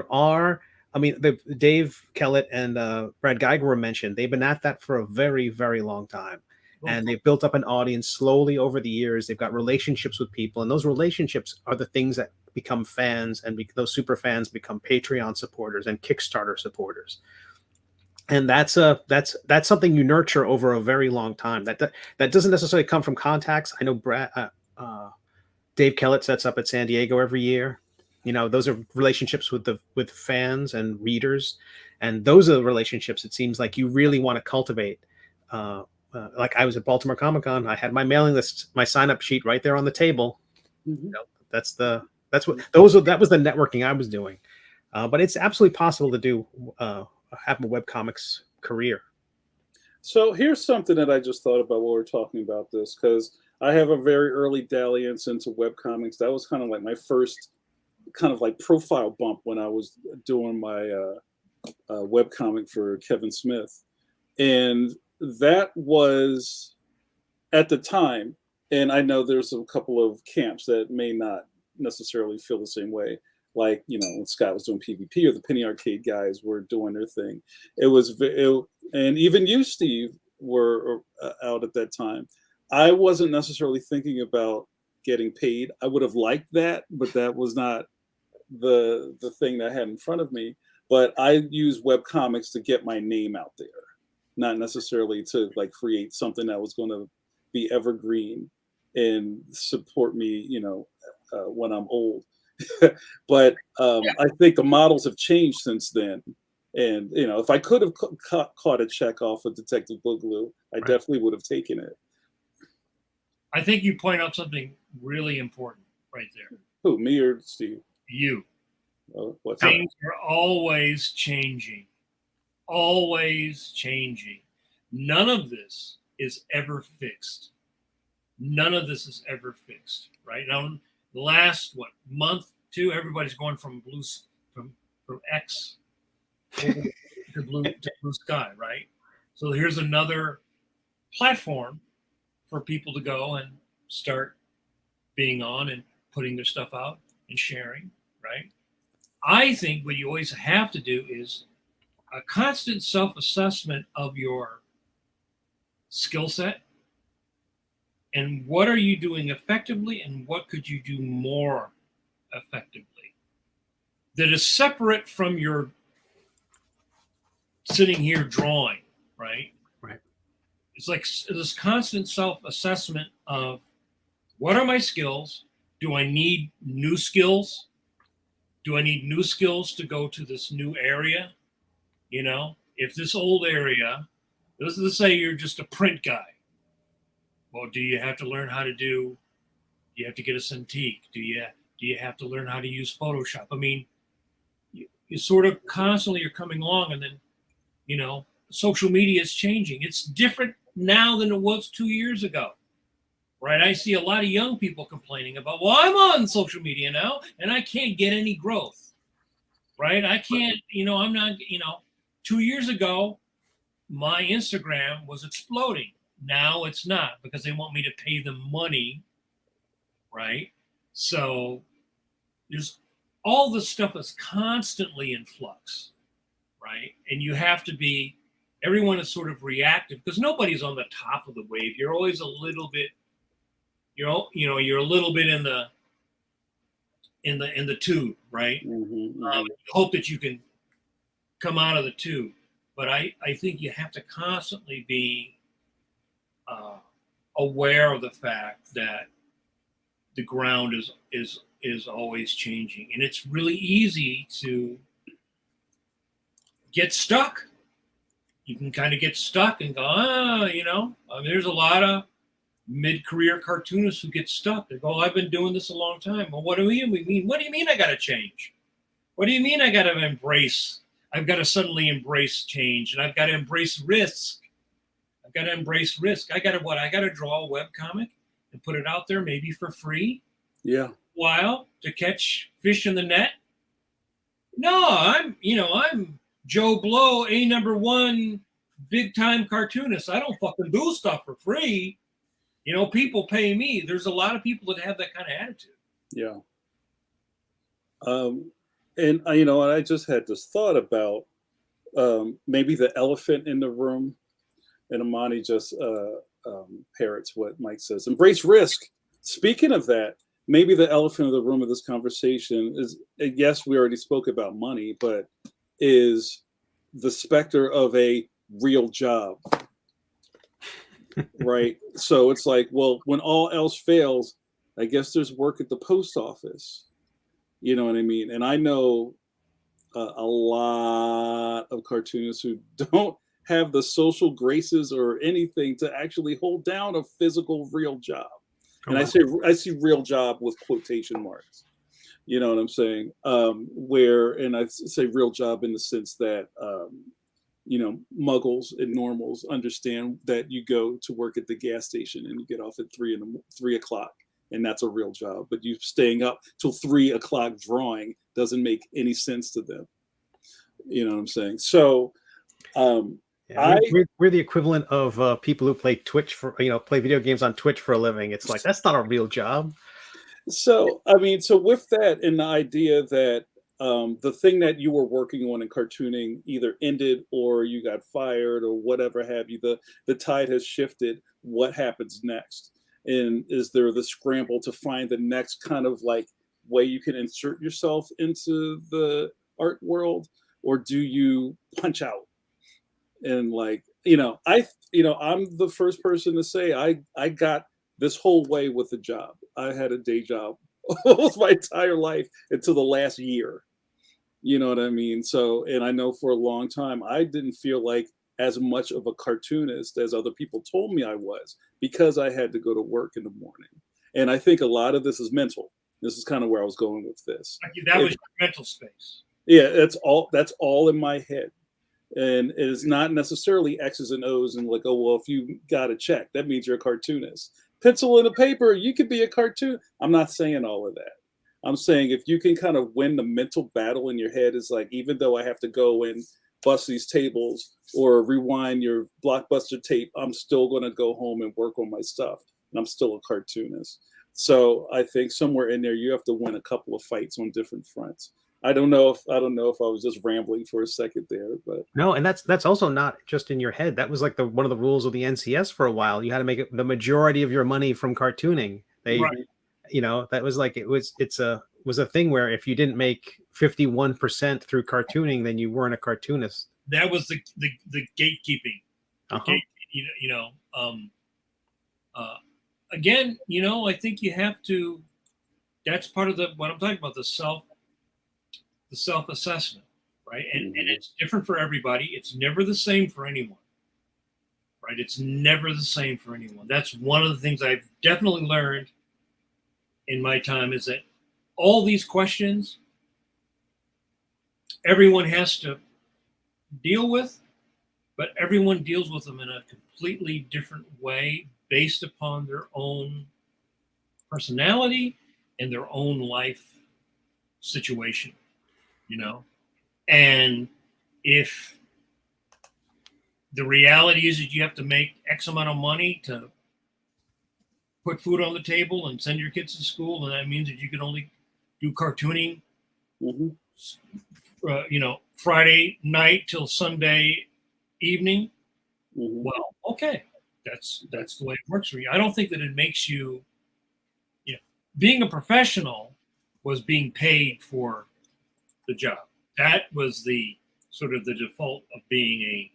Dave Kellett and Brad Geiger were mentioned. They've been at that for a very, very long time. And they've built up an audience slowly over the years. They've got relationships with people, and those relationships are the things that become fans, and those super fans become Patreon supporters and Kickstarter supporters. And that's something you nurture over a very long time. That doesn't necessarily come from contacts. I know Dave Kellett sets up at San Diego every year. Those are relationships with fans and readers, and those are the relationships it seems like you really want to cultivate. Like I was at Baltimore Comic Con, I had my mailing list, my sign up sheet right there on the table. Mm-hmm. That was the networking I was doing. But it's absolutely possible to do have a webcomics career. So here's something that I just thought about while we're talking about this, because I have a very early dalliance into webcomics. That was kind of like my first kind of like profile bump when I was doing my webcomic for Kevin Smith. And that was at the time, and I know there's a couple of camps that may not necessarily feel the same way. Like, when Scott was doing PvP or the Penny Arcade guys were doing their thing. And even you, Steve, were out at that time. I wasn't necessarily thinking about getting paid. I would have liked that, but that was not the thing that I had in front of me. But I use webcomics to get my name out there. not necessarily to like create something that was going to be evergreen and support me, when I'm old. But I think the models have changed since then. And if I could have caught a check off of Detective Boogaloo, I definitely would have taken it. I think you point out something really important right there. Who, me or Steve? You. What's Things are always changing. Always changing. None of this is ever fixed. None of this is ever fixed. Right now, the last month, two, everybody's going from X to blue sky, right? So here's another platform for people to go and start being on and putting their stuff out and sharing, right? I think what you always have to do is a constant self-assessment of your skill set and what are you doing effectively and what could you do more effectively that is separate from your sitting here drawing, right? Right. It's like this constant self-assessment of what are my skills? Do I need new skills? Do I need new skills to go to this new area? If this old area, let's say you're just a print guy. Well, do you have to learn how to do you have to get a Cintiq? Do you have to learn how to use Photoshop? I mean, you sort of constantly are coming along, and then social media is changing. It's different now than it was 2 years ago, right? I see a lot of young people complaining about, well, I'm on social media now and I can't get any growth, right? I can't, I'm not, 2 years ago, my Instagram was exploding. Now it's not because they want me to pay them money, right? So there's all this stuff is constantly in flux, right? And you have to be, everyone is sort of reactive because nobody's on the top of the wave. You're always a little bit, you're a little bit in the tube, right? Mm-hmm. Hope that you can come out of the tube. But I think you have to constantly be aware of the fact that the ground is always changing, and it's really easy to get stuck. You can kind of get stuck and go, there's a lot of mid-career cartoonists who get stuck. They go, I've been doing this a long time. Well, what do you mean? What do you mean I got to change? What do you mean I got to embrace? I've got to suddenly embrace change, and I've got to embrace risk. I've got to embrace risk. I got to draw a webcomic and put it out there maybe for free. Yeah. While to catch fish in the net. No, I'm Joe Blow, #1 big time cartoonist. I don't fucking do stuff for free. People pay me. There's a lot of people that have that kind of attitude. Yeah. And I just had this thought about maybe the elephant in the room, and Amani just parrots what Mike says. Embrace risk. Speaking of that, maybe the elephant in the room of this conversation is, yes, we already spoke about money, but is the specter of a real job. Right? So it's like, well, when all else fails, I guess there's work at the post office. You know what I mean? And I know a lot of cartoonists who don't have the social graces or anything to actually hold down a physical real job. And I see real job with quotation marks. You know what I'm saying? And I say real job in the sense that, muggles and normals understand that you go to work at the gas station and you get off at 3 o'clock, and that's a real job. But you staying up till 3 o'clock drawing doesn't make any sense to them. You know what I'm saying? So, we're the equivalent of people who play play video games on Twitch for a living. It's like, that's not a real job. So with that and the idea that the thing that you were working on in cartooning either ended or you got fired or whatever have you, the tide has shifted. What happens next? And is there the scramble to find the next kind of like way you can insert yourself into the art world, or do you punch out? And I'm the first person to say I got this whole way with a job. I had a day job almost my entire life until the last year. You know what I mean? So, and I know for a long time I didn't feel like as much of a cartoonist as other people told me I was because I had to go to work in the morning. And I think a lot of this is mental. This is kind of where I was going with this. That was your mental space. Yeah, that's all in my head. And it is not necessarily X's and O's and like, oh well, if you got a check, that means you're a cartoonist. Pencil and a paper, you could be a cartoon. I'm not saying all of that. I'm saying if you can kind of win the mental battle in your head, is like, even though I have to go and bust these tables or rewind your blockbuster tape, I'm still going to go home and work on my stuff. And I'm still a cartoonist. So I think somewhere in there, you have to win a couple of fights on different fronts. I don't know if I was just rambling for a second there, but No, and that's also not just in your head. That was like one of the rules of the NCS for a while. You had to make it the majority of your money from cartooning. Right. That was like was a thing where if you didn't make 51% through cartooning, then you weren't a cartoonist. That was the gatekeeping. Again, I think you have to. That's part of what I'm talking about, the self-assessment, right? And it's different for everybody. It's never the same for anyone, right? It's never the same for anyone. That's one of the things I've definitely learned in my time, is that all these questions everyone has to deal with, but everyone deals with them in a completely different way based upon their own personality and their own life situation. And if the reality is that you have to make X amount of money to put food on the table and send your kids to school, and that means that you can only do cartooning, Friday night till Sunday evening. Well, okay, that's the way it works for you. I don't think that it makes you, being a professional was being paid for the job. That was the sort of the default of being a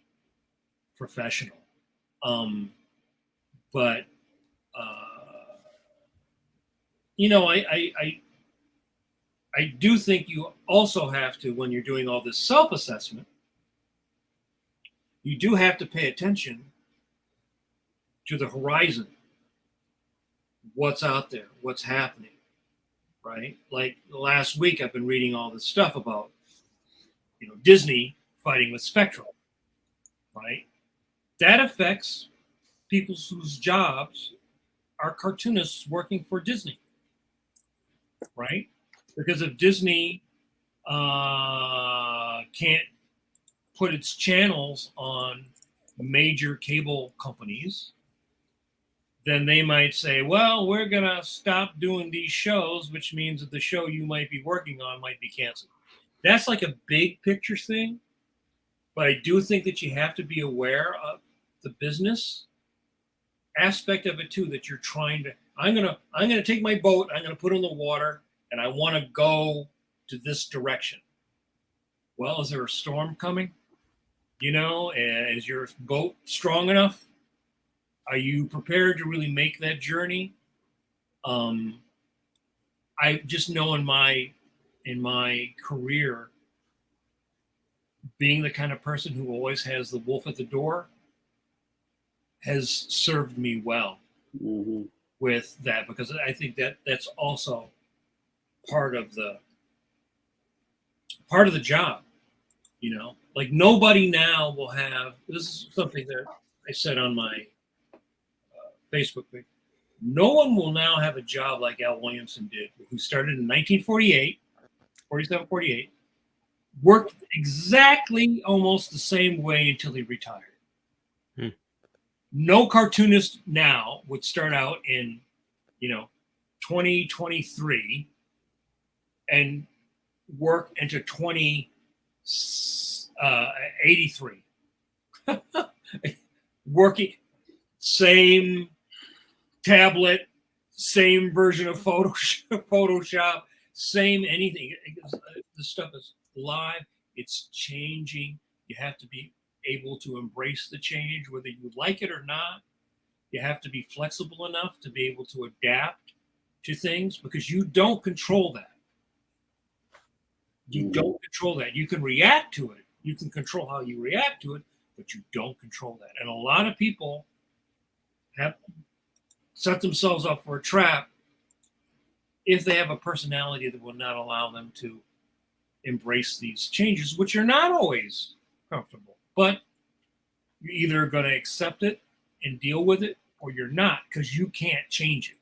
professional. But I do think you also have to, when you're doing all this self-assessment, you do have to pay attention to the horizon, what's out there, what's happening, right? Like last week, I've been reading all this stuff about, Disney fighting with Spectrum, right? That affects people whose jobs are cartoonists working for Disney, right? Because if Disney can't put its channels on major cable companies, then they might say, well, we're going to stop doing these shows, which means that the show you might be working on might be canceled. That's like a big picture thing. But I do think that you have to be aware of the business aspect of it too, that you're trying to, I'm going to take my boat, I'm going to put it in the water, and I want to go to this direction. Well, is there a storm coming? Is your boat strong enough? Are you prepared to really make that journey? I just know in my career, being the kind of person who always has the wolf at the door has served me well with that, because I think that's also part of the job. Like nobody now will have, this is something that I said on my Facebook page, no one will now have a job like Al Williamson did, who started in 1948, worked exactly almost the same way until he retired. No cartoonist now would start out in 2023 and work into 2083. Working same tablet, same version of Photoshop, same anything. The stuff is live. It's changing. You have to be able to embrace the change, whether you like it or not. You have to be flexible enough to be able to adapt to things because you don't control that. You don't control that. You can react to it. You can control how you react to it, but you don't control that. And a lot of people have set themselves up for a trap if they have a personality that will not allow them to embrace these changes, which are not always comfortable. But you're either going to accept it and deal with it, or you're not, because you can't change it.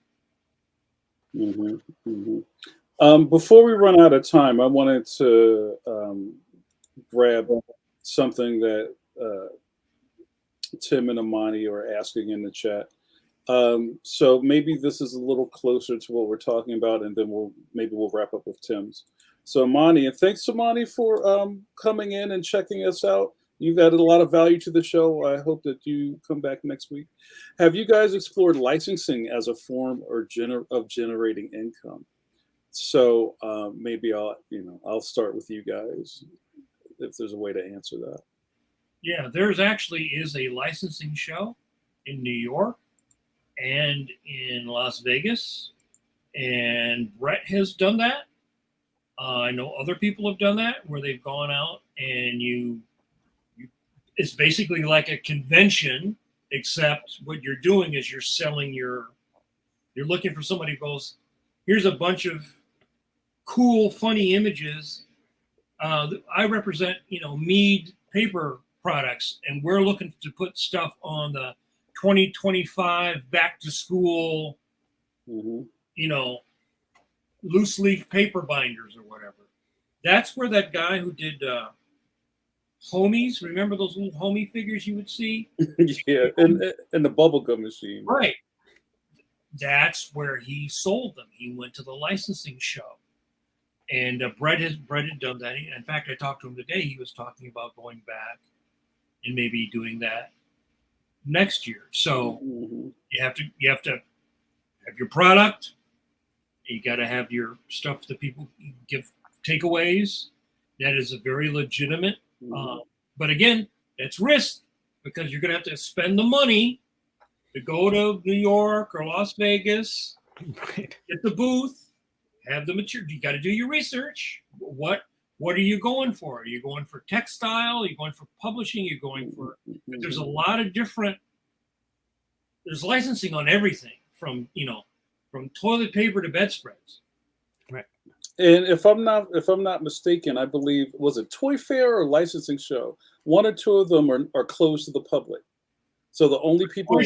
Before we run out of time, I wanted to grab something that Tim and Amani are asking in the chat. So maybe this is a little closer to what we're talking about, and then we'll wrap up with Tim's. So Amani, and thanks Amani for coming in and checking us out. You've added a lot of value to the show. I hope that you come back next week. Have you guys explored licensing as a form of generating income? So maybe I'll start with you guys if there's a way to answer that. Yeah, there's actually is a licensing show in New York and in Las Vegas, and Brett has done that. I know other people have done that where they've gone out and it's basically like a convention, except what you're doing is you're selling you're looking for somebody who goes, here's a bunch of cool, funny images. I represent, Mead paper products, and we're looking to put stuff on the 2025 back to school, loose leaf paper binders or whatever. That's where that guy who did homies, remember those little homie figures you would see? Yeah, and the bubblegum machine. Right. That's where he sold them. He went to the licensing show. And Brett had done that. In fact, I talked to him today. He was talking about going back and maybe doing that next year. So you have to have your product. You got to have your stuff that people give takeaways. That is a very legitimate. But again, that's risk because you're going to have to spend the money to go to New York or Las Vegas, get the booth, have the material. You got to do your research. What are you going for? Are you going for textile? Are you going for publishing? Are you going for? There's a lot of different. There's licensing on everything from toilet paper to bedspreads. Right. And if I'm not mistaken, I believe, was it Toy Fair or licensing show? One or two of them are closed to the public. So the only people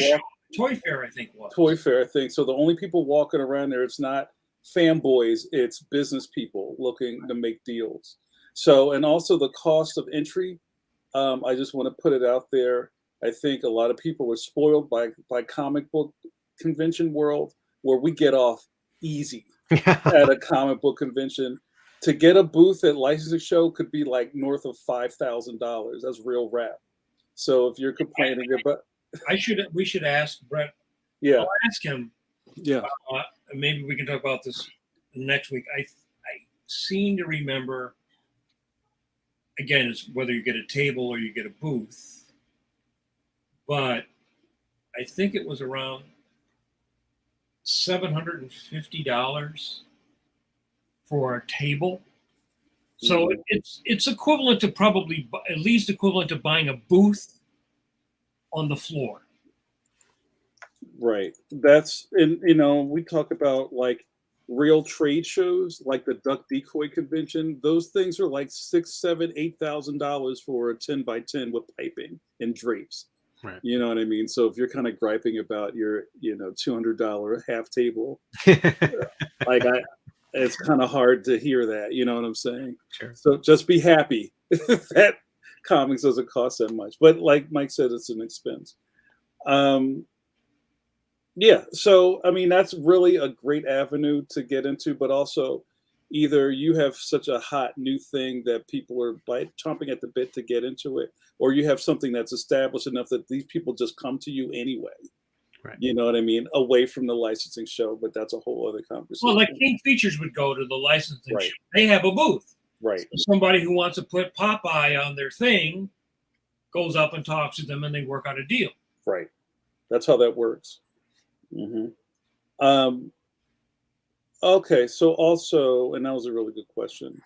Toy Fair, I think was. Toy Fair, I think. So the only people walking around there, it's not fanboys, it's business people looking to make deals. So, and also the cost of entry, I just want to put it out there. I think a lot of people were spoiled by comic book convention world, where we get off easy at a comic book convention. To get a booth at licensing show could be like north of $5,000. That's real rap. So if you're complaining about, we should ask Brett. Yeah, I'll ask him. Yeah, maybe we can talk about this next week. I seem to remember. Again, it's whether you get a table or you get a booth, but I think it was around $750 for a table. So it's equivalent to probably at least equivalent to buying a booth on the floor. Right. That's, and we talk about like real trade shows, like the Duck Decoy convention. Those things are like $6,000, $7,000, $8,000 for a 10 by 10 with piping and drapes. Right. You know what I mean? So if you're kind of griping about your, $200 half table, it's kind of hard to hear that. You know what I'm saying? Sure. So just be happy that comics doesn't cost that much. But like Mike said, it's an expense. Yeah. So, I mean, that's really a great avenue to get into, but also either you have such a hot new thing that people are chomping at the bit to get into it, or you have something that's established enough that these people just come to you anyway. Right. You know what I mean? Away from the licensing show, but that's a whole other conversation. Well, like King Features would go to the licensing Right. show. They have a booth. Right. So somebody who wants to put Popeye on their thing goes up and talks to them, and they work out a deal. Right. That's how that works. Mm-hmm. Okay, so also, and that was a really good question.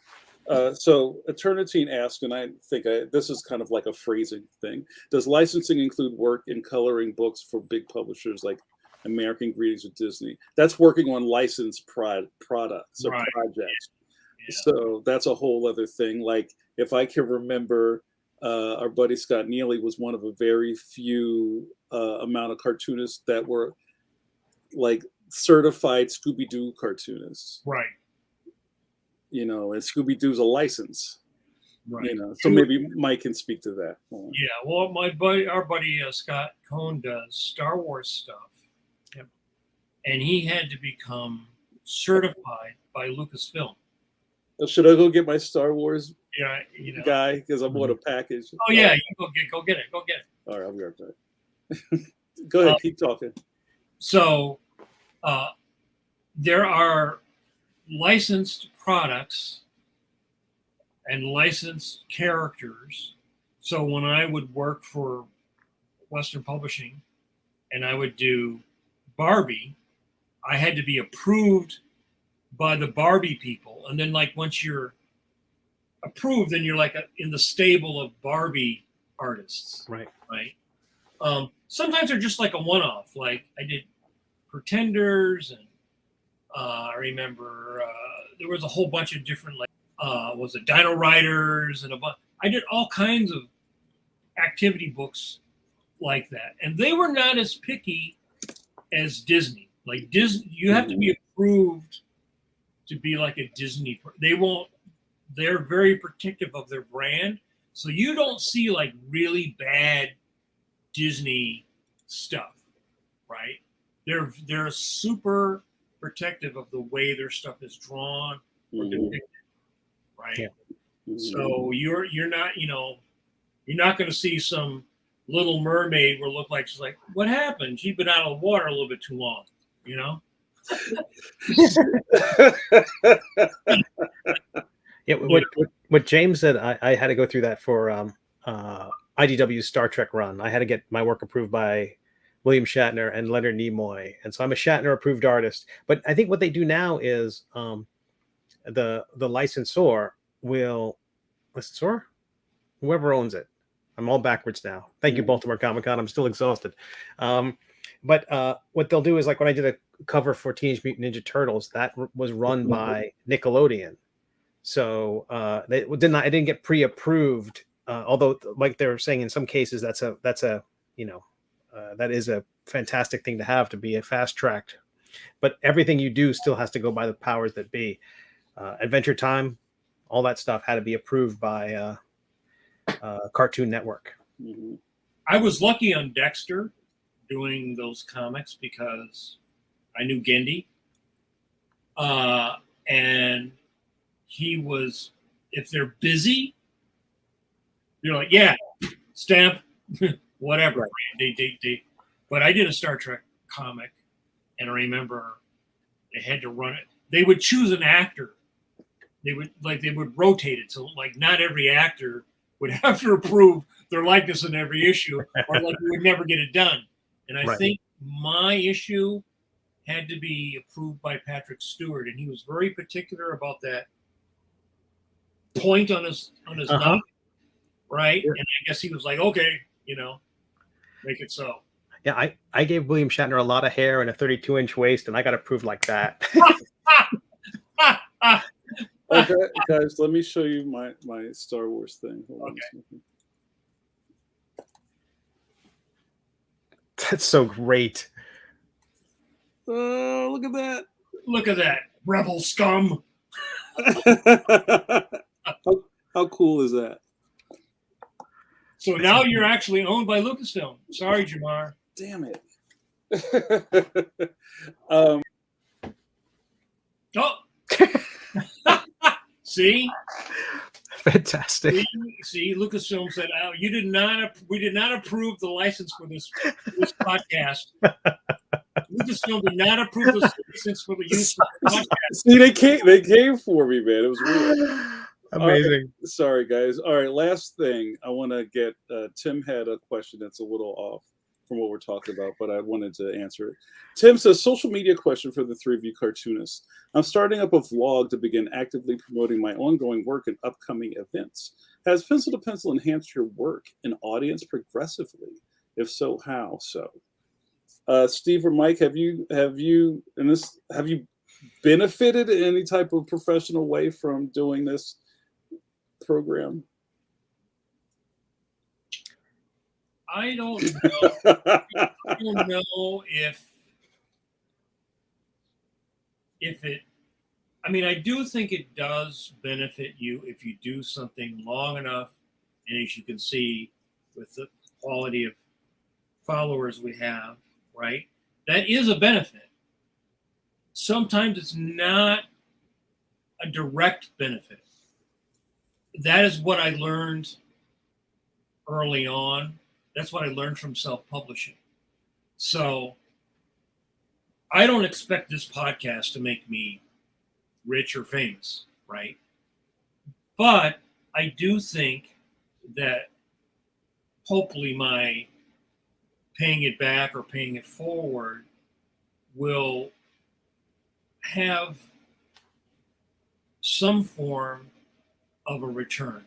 So Eternitine asked, and I think this is kind of like a phrasing thing. Does licensing include work in coloring books for big publishers like American Greetings with Disney? That's working on licensed products or projects. Yeah. So that's a whole other thing. Like if I can remember, our buddy Scott Neely was one of a very few amount of cartoonists that were like certified Scooby-Doo cartoonists. Right. You know, and Scooby-Doo's a license. Right. You know, so maybe Mike can speak to that. Yeah, well, our buddy Scott Cohn does Star Wars stuff. Yep. And he had to become certified by Lucasfilm. Should I go get my Star Wars guy? Because I'm on a package. Oh, yeah, you go get it. Go get it. All right, I'll be right back. Go ahead, keep talking. So there are licensed products and licensed characters. So when I would work for Western Publishing and I would do Barbie, I had to be approved by the Barbie people. And then like once you're approved, then you're like in the stable of Barbie artists. Right. Sometimes they're just like a one-off. Like I did Pretenders, and I remember there was a whole bunch of different was it Dino Riders and a bunch. I did all kinds of activity books like that, and they were not as picky as Disney. Like Disney, you have to be approved to be like a Disney. They won't. They're very protective of their brand, so you don't see like really bad Disney stuff, right? They're super protective of the way their stuff is drawn or depicted, right? Yeah. So you're not going to see some Little Mermaid will look like she's like, what happened? She's been out of the water a little bit too long, you know? Yeah, what James said, I had to go through that for IDW's Star Trek run. I had to get my work approved by William Shatner and Leonard Nimoy, and so I'm a Shatner approved artist. But I think what they do now is the licensor will whoever owns it. I'm all backwards now. Thank you, Baltimore Comic-Con. I'm still exhausted. But what they'll do is like when I did a cover for Teenage Mutant Ninja Turtles, that was run by Nickelodeon. So it didn't get pre-approved. Although, like they were saying, in some cases, that is a fantastic thing to have, to be a fast-tracked. But everything you do still has to go by the powers that be. Adventure Time, all that stuff had to be approved by Cartoon Network. I was lucky on Dexter doing those comics because I knew Gendy. And he was, if they're busy, you're like, yeah, stamp, whatever. Right. They. But I did a Star Trek comic, and I remember they had to run it. They would choose an actor. They would rotate it, so like not every actor would have to approve their likeness in every issue, or like we would never get it done. And I think my issue had to be approved by Patrick Stewart, and he was very particular about that point on his mouth, right? Sure. And I guess he was like, okay, make it so. Yeah, I gave William Shatner a lot of hair and a 32-inch waist, and I got approved like that. Okay, guys, let me show you my Star Wars thing. Hold on. That's so great. Look at that. Look at that. Rebel scum. How cool is that? So now you're actually owned by Lucasfilm. Sorry, Jamar. Damn it. Oh. See? Fantastic. See, Lucasfilm said, "Oh, we did not approve the license for this podcast." Lucasfilm did not approve the license for the use of the podcast. See, they came for me, man. It was weird. Amazing. Sorry, guys. All right, last thing. I want to get Tim had a question that's a little off from what we're talking about, but I wanted to answer it. Tim says, social media question for the three of you cartoonists. I'm starting up a vlog to begin actively promoting my ongoing work and upcoming events. Has Pencil to Pencil enhanced your work and audience progressively? If so, how so? Steve or Mike, have you benefited in any type of professional way from doing this program? I don't know. I don't know if it. I mean, I do think it does benefit you if you do something long enough, and as you can see, with the quality of followers we have, right? That is a benefit. Sometimes it's not a direct benefit. That is what I learned early on. That's what I learned from self-publishing. So I don't expect this podcast to make me rich or famous, right? But I do think that hopefully my paying it back or paying it forward will have some form of a return.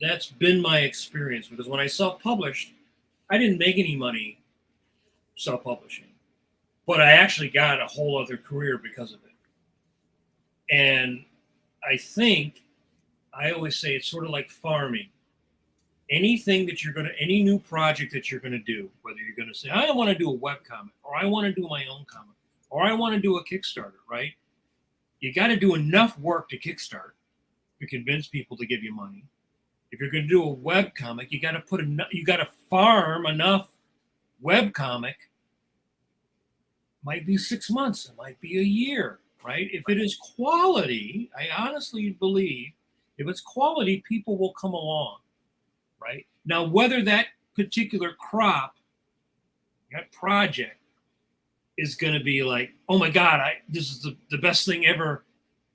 That's been my experience, because when I self-published, I didn't make any money self-publishing, but I actually got a whole other career because of it. And I think I always say it's sort of like farming. Anything that any new project that you're going to do, whether you're going to say, I want to do a webcomic, or I want to do my own comic, or I want to do a Kickstarter, right? You got to do enough work to kickstart to convince people to give you money. If you're going to do a webcomic, you got to farm enough webcomic. Might be 6 months, it might be a year, right? If it is quality, I honestly believe if it's quality, people will come along, right? Now, whether that particular crop, that project, is going to be like, oh my God, this is the best thing ever,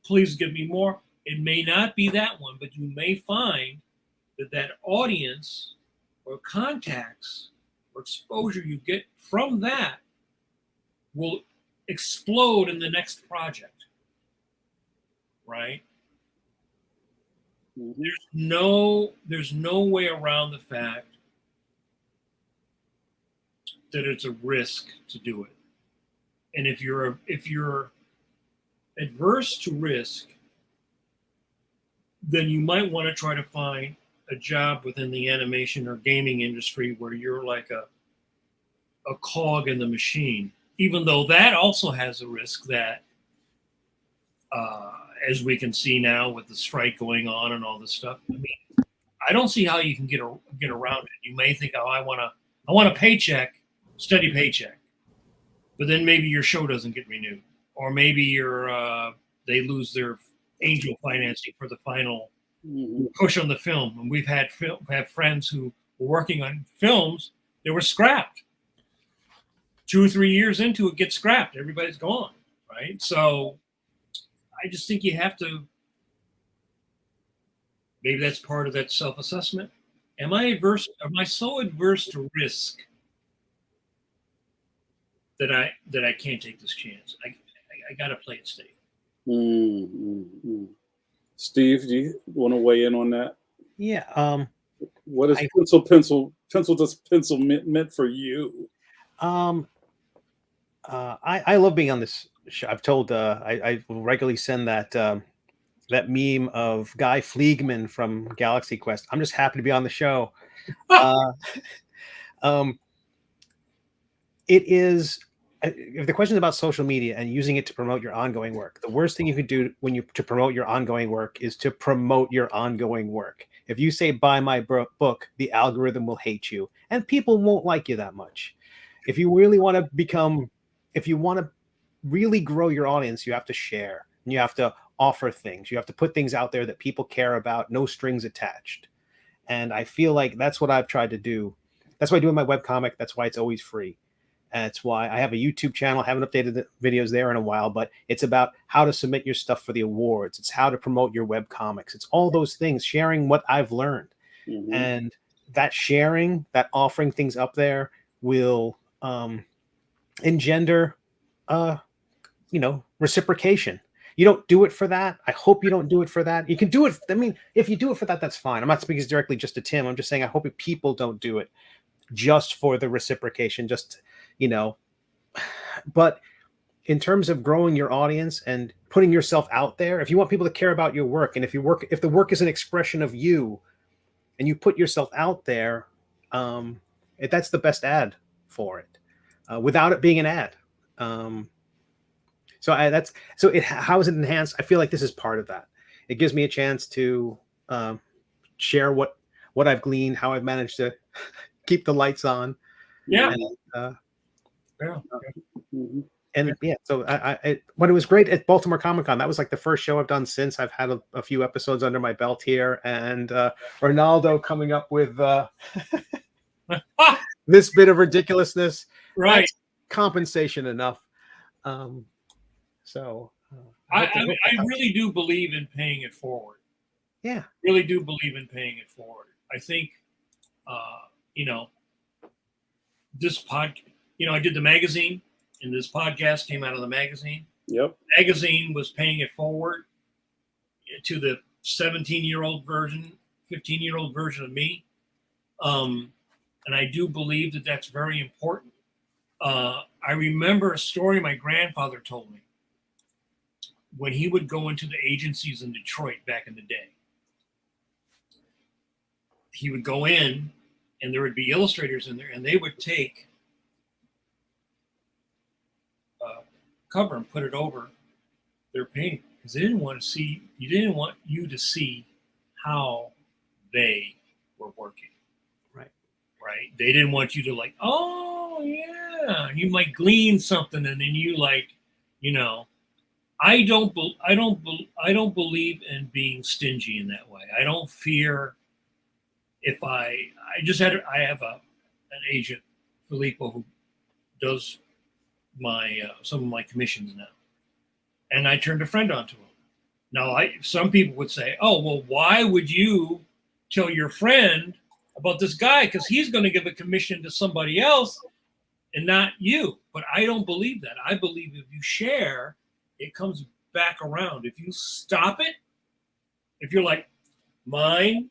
please give me more. It may not be that one, but you may find that audience or contacts or exposure you get from that will explode in the next project, right? Mm-hmm. There's no way around the fact that it's a risk to do it. And if you're adverse to risk, then you might want to try to find a job within the animation or gaming industry where you're like a cog in the machine, even though that also has a risk that, as we can see now with the strike going on and all this stuff, I mean, I don't see how you can get around it. You may think, oh, I want a paycheck, steady paycheck, but then maybe your show doesn't get renewed, or maybe they lose their angel financing for the final push on the film. And we've had friends who were working on films that were scrapped. 2 or 3 years into it, get scrapped. Everybody's gone, right? So I just think you have to. Maybe that's part of that self-assessment. Am I so adverse to risk that I can't take this chance? I got to play it safe. Mm-hmm. Steve, do you want to weigh in on that? Yeah. What is pencil to pencil meant for you? I love being on this show. I've told I regularly send that meme of Guy Fleegman from Galaxy Quest. I'm just happy to be on the show. It is. If the question is about social media and using it to promote your ongoing work, the worst thing you could do to promote your ongoing work is to promote your ongoing work. If you say buy my book, the algorithm will hate you and people won't like you that much. If you really want to really grow your audience, you have to share and you have to offer things. You have to put things out there that people care about, no strings attached. And I feel like that's what I've tried to do. That's why I do my webcomic. That's why it's always free. That's why I have a YouTube channel. I haven't updated the videos there in a while, but it's about how to submit your stuff for the awards. It's how to promote your web comics. It's all those things, sharing what I've learned. And that sharing, that offering things up there will engender, reciprocation. You don't do it for that. I hope you don't do it for that. You can do it. I mean, if you do it for that, that's fine. I'm not speaking directly just to Tim. I'm just saying I hope people don't do it just for the reciprocation, but in terms of growing your audience and putting yourself out there, if you want people to care about your work, and if the work is an expression of you and you put yourself out there, that's the best ad for it, without it being an ad. How is it enhanced? I feel like this is part of that. It gives me a chance to share what I've gleaned, how I've managed to keep the lights on. Yeah. So when it was great at Baltimore Comic-Con, that was like the first show I've done since. I've had a few episodes under my belt here, and Ronaldo coming up with this bit of ridiculously, right? That's compensation enough. I really do believe in paying it forward. Yeah, really do believe in paying it forward. I think, this I did the magazine, and this podcast came out of the magazine. Yep. The magazine was paying it forward to the 17-year-old version, 15-year-old version of me. And I do believe that that's very important. I remember a story my grandfather told me when he would go into the agencies in Detroit back in the day. He would go in, and there would be illustrators in there, and they would take a cover and put it over their painting because they didn't want you to see how they were working. Right. They didn't want you to oh yeah, you might glean something, and then you I don't believe in being stingy in that way. I don't fear if I have an agent, Filippo, who does my some of my commissions now, and I turned a friend onto him. Now, some people would say, "Oh, well, why would you tell your friend about this guy? Because he's going to give a commission to somebody else and not you." But I don't believe that. I believe if you share, it comes back around. If you stop it, if you're like mine,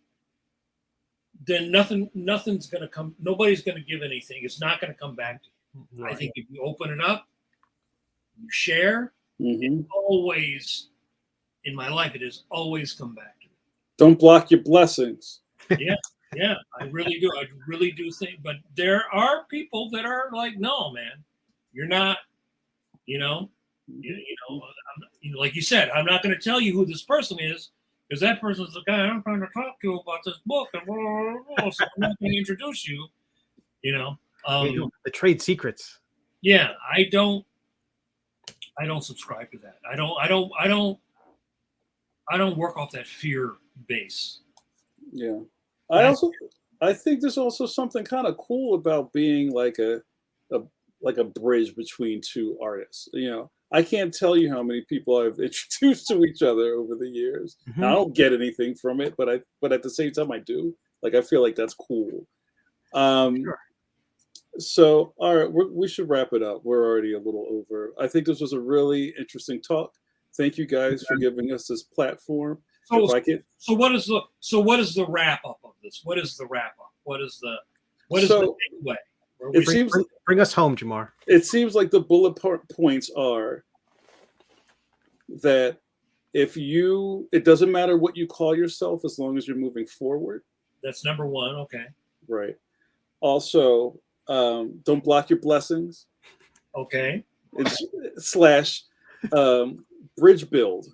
then nothing's going to come. Nobody's going to give anything. It's not going to come back to you. Right. I think if you open it up, you share, it always, in my life, it has always come back to me. Don't block your blessings. Yeah, I really do. I really do think. But there are people that are like, no, man, you're not. Like you said, I'm not going to tell you who this person is because that person's the guy I'm trying to talk to about this book, and so I'm not going to introduce you. The trade secrets. Yeah, I don't subscribe to that. I don't work off that fear base. Yeah. I think there's also something kind of cool about being like a bridge between two artists. I can't tell you how many people I've introduced to each other over the years. I don't get anything from it, but at the same time I do. I feel like that's cool. Sure. So, all right, we should wrap it up. We're already a little over. I think this was a really interesting talk. Thank you guys for giving us this platform. So what is the wrap up of this? What is the wrap up? What is the takeaway? Bring us home, Jamar. It seems like the bullet points are that it doesn't matter what you call yourself as long as you're moving forward. That's number one. Okay. Right. Also, don't block your blessings. Okay. / bridge build.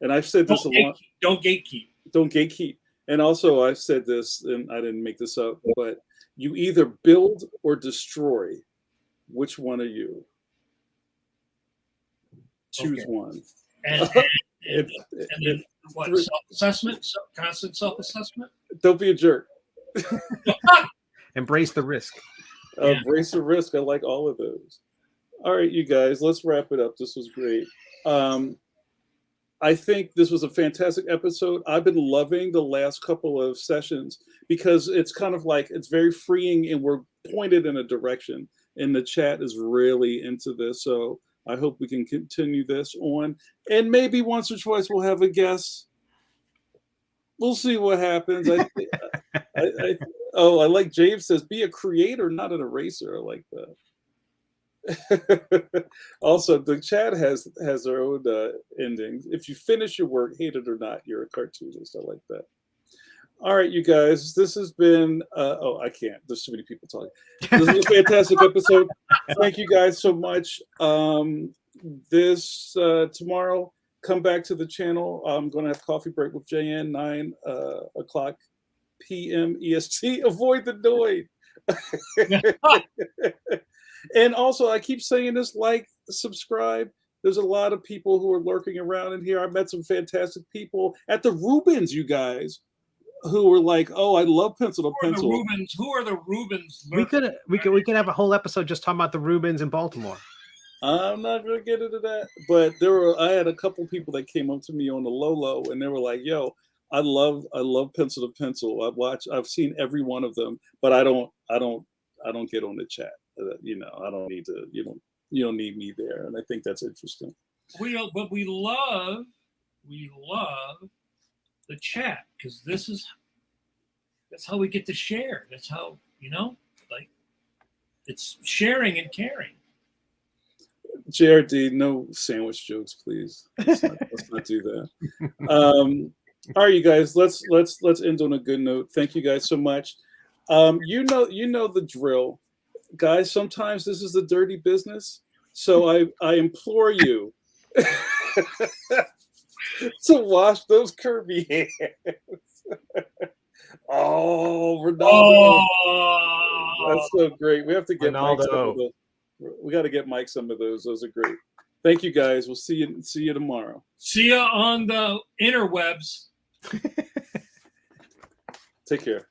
And I've said this a lot. Don't gatekeep. Don't gatekeep. And also I've said this, and I didn't make this up, but you either build or destroy. Which one are you? Choose one. And then what? Self-assessment? Constant self-assessment? Don't be a jerk. Embrace the risk. Brace of Risk. I like all of those. All right, you guys, let's wrap it up. This was great. I think this was a fantastic episode. I've been loving the last couple of sessions because it's kind of like it's very freeing and we're pointed in a direction. And the chat is really into this. So I hope we can continue this on. And maybe once or twice we'll have a guest. We'll see what happens. I like James says, be a creator, not an eraser. I like that. Also, the chat has their own endings. If you finish your work, hate it or not, you're a cartoonist. I like that. All right, you guys, this has been I can't, there's too many people talking. This is a fantastic episode. Thank you guys so much. This tomorrow, come back to the channel. I'm going to have coffee break with JN, 9 o'clock p.m. EST. Avoid the noise. And also, I keep saying this, like, subscribe. There's a lot of people who are lurking around in here. I met some fantastic people at the Rubens, you guys, who were like, "Oh, I love pencil to pencil." Who are the Rubens? We could have a whole episode just talking about the Rubens in Baltimore. I'm not gonna get into that, but I had a couple people that came up to me on the low, and they were like, "Yo, I love pencil to pencil. I've seen every one of them, but I don't get on the chat. I don't need to. You don't need me there." And I think that's interesting. But we love the chat because that's how we get to share. That's how like it's sharing and caring. JRD, no sandwich jokes, please. Let's not do that. All right, you guys, let's end on a good note. Thank you guys so much. You know the drill, guys. Sometimes this is the dirty business, so I implore you to wash those Kirby hands. Oh, Ronaldo! Oh, that's so great. We have to get Mike some of those. We got to get Mike some of those. Those are great. Thank you, guys. We'll see you tomorrow. See you on the interwebs. Take care.